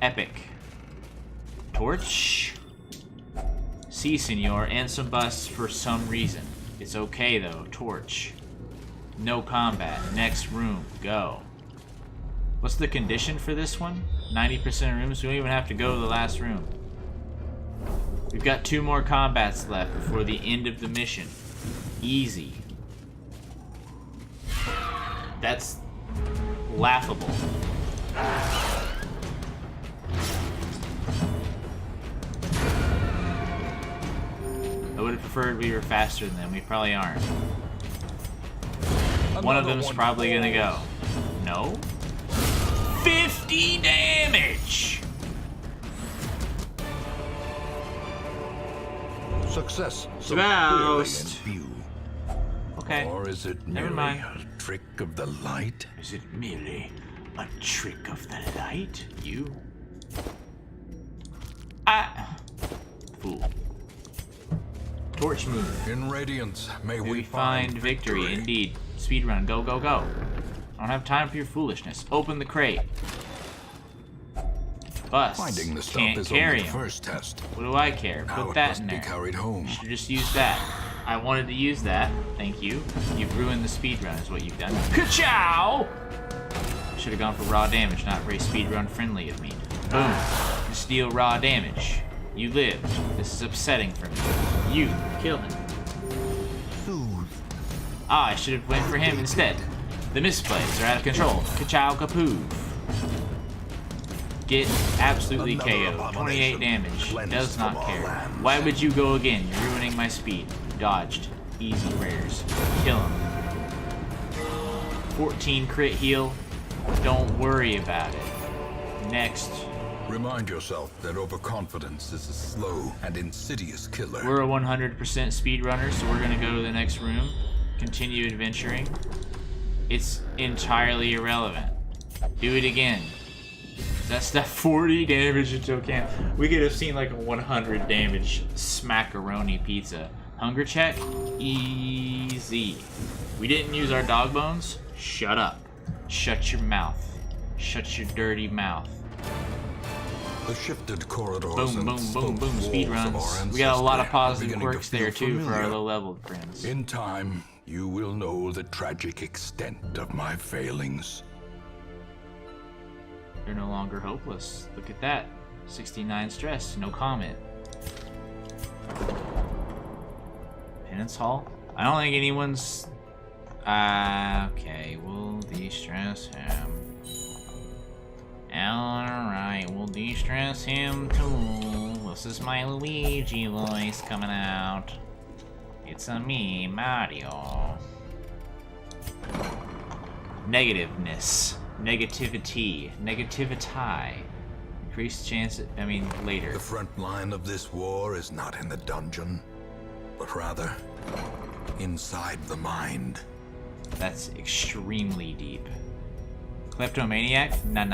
Epic. Torch. Si, senor. And some busts for some reason. It's okay though. Torch. No combat. Next room. Go. What's the condition for this one? 90% of rooms? We don't even have to go to the last room. We've got 2 more combats left before the end of the mission. Easy. That's laughable. I would have preferred we were faster than them. We probably aren't. One of them's probably gonna go. No? 50 damage! Success so Tiboust. clearly in view. Okay. Or is it Never merely mind. a trick of the light? Is it merely a trick of the light? You? Ah! Fool. Torch move. In Radiance, may We we find victory. Indeed. Speedrun. Go, go, go. I don't have time for your foolishness. Open the crate. Bust. Finding the stuff Can't is carry only the him. first test. What do I care? Now Put it that must in be there. carried home. Should just use that. I wanted to use that. Thank you. You've ruined the speedrun is what you've done. Ka-chow! Should have gone for raw damage, not very speedrun friendly of me. Boom. You steal raw damage. You lived. This is upsetting for me. You kill him. Soothe. Ah, I should have went for him instead. The misplays are out of control. Ka-chow kapoo. Get absolutely KO'd. 28 damage. Does not care. Why would you go again? You're ruining my speed. Dodged. Easy rares. Kill him. 14 crit heal. Don't worry about it. Next. Remind yourself that overconfidence is a slow and insidious killer. We're a 100% speedrunner, so we're going to go to the next room. Continue adventuring. It's entirely irrelevant. Do it again. That's that 40 damage until camp. We could have seen like a 100 damage smackaroni pizza. Hunger check? Easy. We didn't use our dog bones? Shut up. Shut your mouth. Shut your dirty mouth. The shifted corridors Boom, boom, boom, boom. Speed runs. We got a lot of positive quirks there too for our low-level friends. In time, you will know the tragic extent of my failings. They're no longer hopeless. Look at that. 69 stress. No comment. Penance Hall? I don't think anyone's... okay, we'll de-stress him. Alright, we'll de-stress him too. This is my Luigi voice coming out. It's a me, Mario. Negativeness. Negativity. Negativity. Increased chance, later. The front line of this war is not in the dungeon, but rather inside the mind. That's extremely deep. Kleptomaniac? Nah.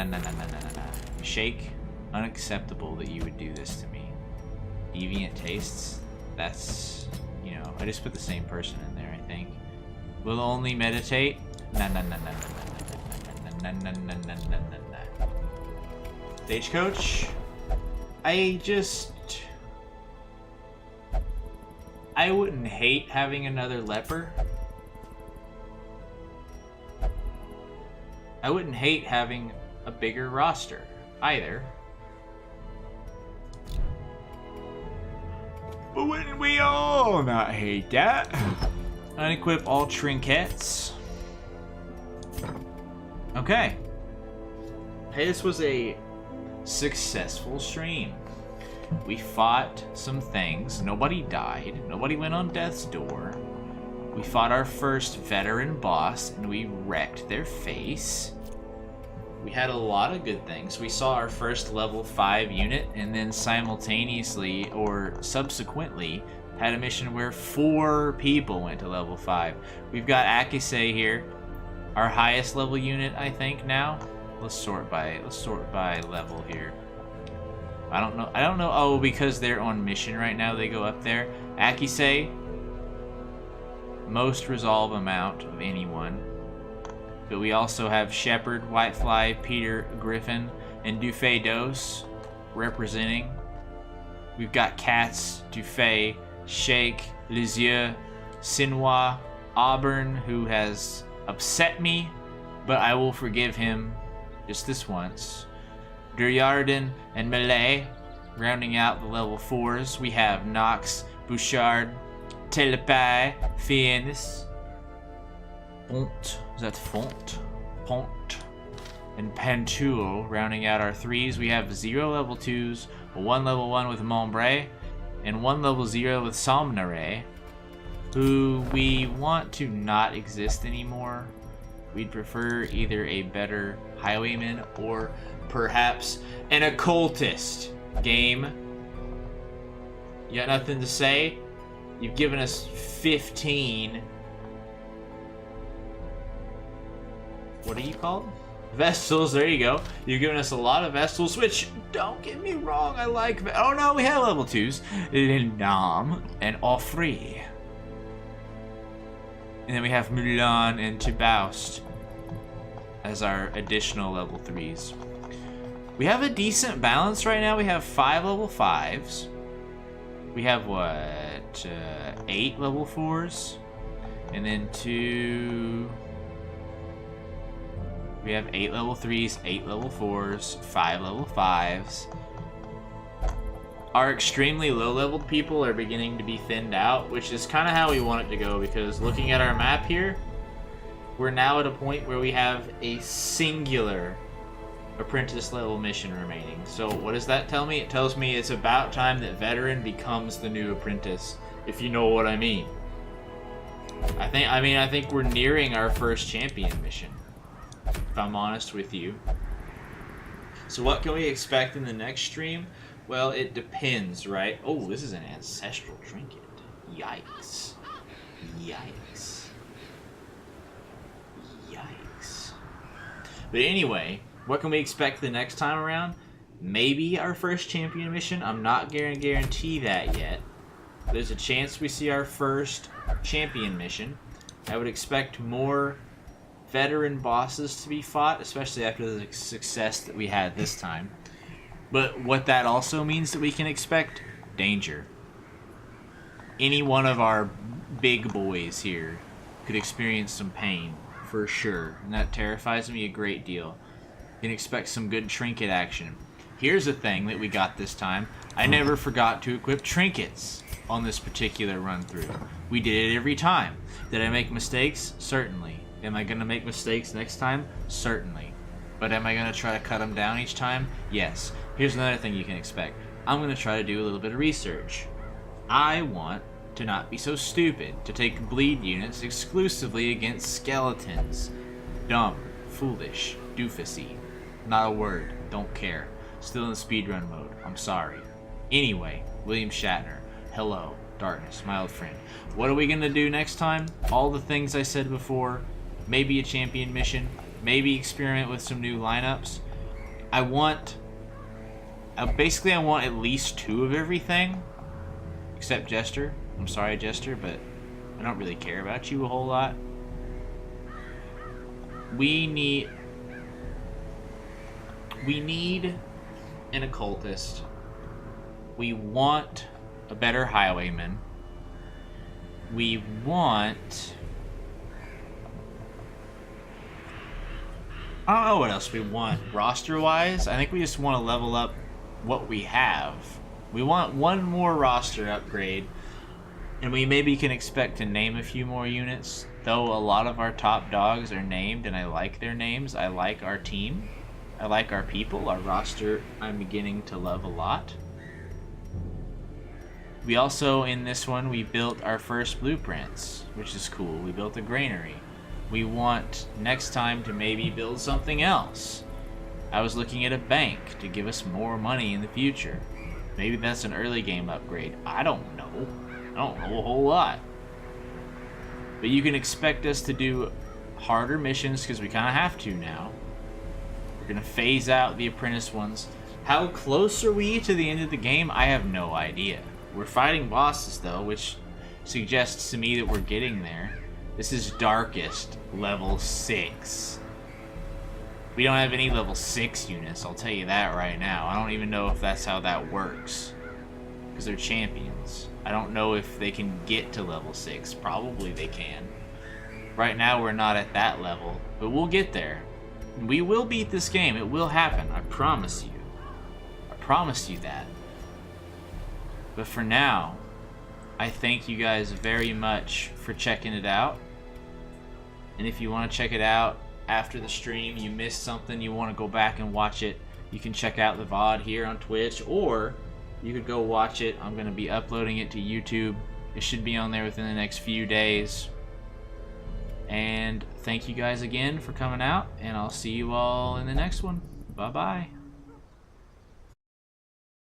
Shake? Unacceptable that you would do this to me. Deviant tastes? That's, I just put the same person in there, I think. Will only meditate? Nah. Stagecoach? I wouldn't hate having another leper. I wouldn't hate having a bigger roster, either. But wouldn't we all not hate that? Unequip all trinkets. Okay. Hey, this was a successful stream. We fought some things. Nobody died. Nobody went on death's door. We fought our first veteran boss, and we wrecked their face. We had a lot of good things. We saw our first level 5 unit, and then simultaneously, or subsequently, had a mission where 4 people went to level 5. We've got Akise here, our highest level unit, I think, now. Let's sort by level here. I don't know. Oh, because they're on mission right now, they go up there. Akise, most resolve amount of anyone. But we also have Shepard, Whitefly, Peter, Griffin, and Dufay Dose representing. We've got Katz, Dufay, Shake, Lisieux, Sinwa, Auburn, who has upset me, but I will forgive him just this once. Duryardin and Melee, rounding out the level 4s. We have Nox, Bouchard, Telepai, Fiennes, Pont, is that Font? Pont, and Pantuo, rounding out our 3s. We have 0 level 2s, 1 level 1 with Montbray, and 1 level 0 with Somnare, who we want to not exist anymore. We'd prefer either a better highwayman or perhaps an occultist. Game, you got nothing to say? You've given us 15. What are you called? Vestals, there you go. You've given us a lot of Vestals, which, don't get me wrong, I like... Oh no, we have level 2s. Lindam and Offrey. And then we have Mulan and Tibaust as our additional level 3s. We have a decent balance right now. We have 5 level 5s. We have, 8 level 4s? And then 2... We have 8 level 3s, 8 level 4s, 5 level 5s. Our extremely low-leveled people are beginning to be thinned out, which is kind of how we want it to go, because looking at our map here, we're now at a point where we have a singular apprentice level mission remaining. So what does that tell me? It tells me it's about time that veteran becomes the new apprentice, if you know what I mean. I think we're nearing our first champion mission, if I'm honest with you. So what can we expect in the next stream? Well, it depends, right? Oh, this is an ancestral trinket. Yikes. Yikes. Yikes. But anyway, what can we expect the next time around? Maybe our first champion mission. I'm not going to guarantee that yet. There's a chance we see our first champion mission. I would expect more veteran bosses to be fought, especially after the success that we had this time. But what that also means that we can expect danger. Any one of our big boys here could experience some pain, for sure, and that terrifies me a great deal. You can expect some good trinket action. Here's a thing that we got this time. I never forgot to equip trinkets on this particular run through. We did it every time. Did I make mistakes? Certainly. Am I going to make mistakes next time? Certainly. But am I going to try to cut them down each time? Yes. Here's another thing you can expect. I'm going to try to do a little bit of research. I want to not be so stupid to take bleed units exclusively against skeletons. Dumb, foolish, doofusy. Not a word. Don't care. Still in the speedrun mode. I'm sorry. Anyway, William Shatner. Hello, darkness, my old friend. What are we going to do next time? All the things I said before. Maybe a champion mission. Maybe experiment with some new lineups. I want at least 2 of everything. Except Jester. I'm sorry, Jester, but I don't really care about you a whole lot. We need an occultist. We want a better highwayman. We want... I don't know what else we want roster-wise. I think we just want to level up what we have. We want one more roster upgrade, and we maybe can expect to name a few more units, though a lot of our top dogs are named, and I like their names. I like our team. I like our people. Our roster I'm beginning to love a lot. We also, in this one, we built our first blueprints, which is cool. We built a granary. We want next time to maybe build something else. I was looking at a bank to give us more money in the future. Maybe that's an early game upgrade. I don't know. I don't know a whole lot. But you can expect us to do harder missions because we kind of have to now. We're going to phase out the apprentice ones. How close are we to the end of the game? I have no idea. We're fighting bosses though, which suggests to me that we're getting there. This is darkest level 6. We don't have any level 6 units, I'll tell you that right now. I don't even know if that's how that works. Because they're champions. I don't know if they can get to level 6. Probably they can. Right now we're not at that level, but we'll get there. We will beat this game. It will happen. I promise you. I promise you that. But for now, I thank you guys very much for checking it out. And if you want to check it out after the stream, you missed something, you want to go back and watch it, you can check out the VOD here on Twitch, or you could go watch it. I'm going to be uploading it to YouTube. It should be on there within the next few days. And thank you guys again for coming out, and I'll see you all in the next one. Bye-bye.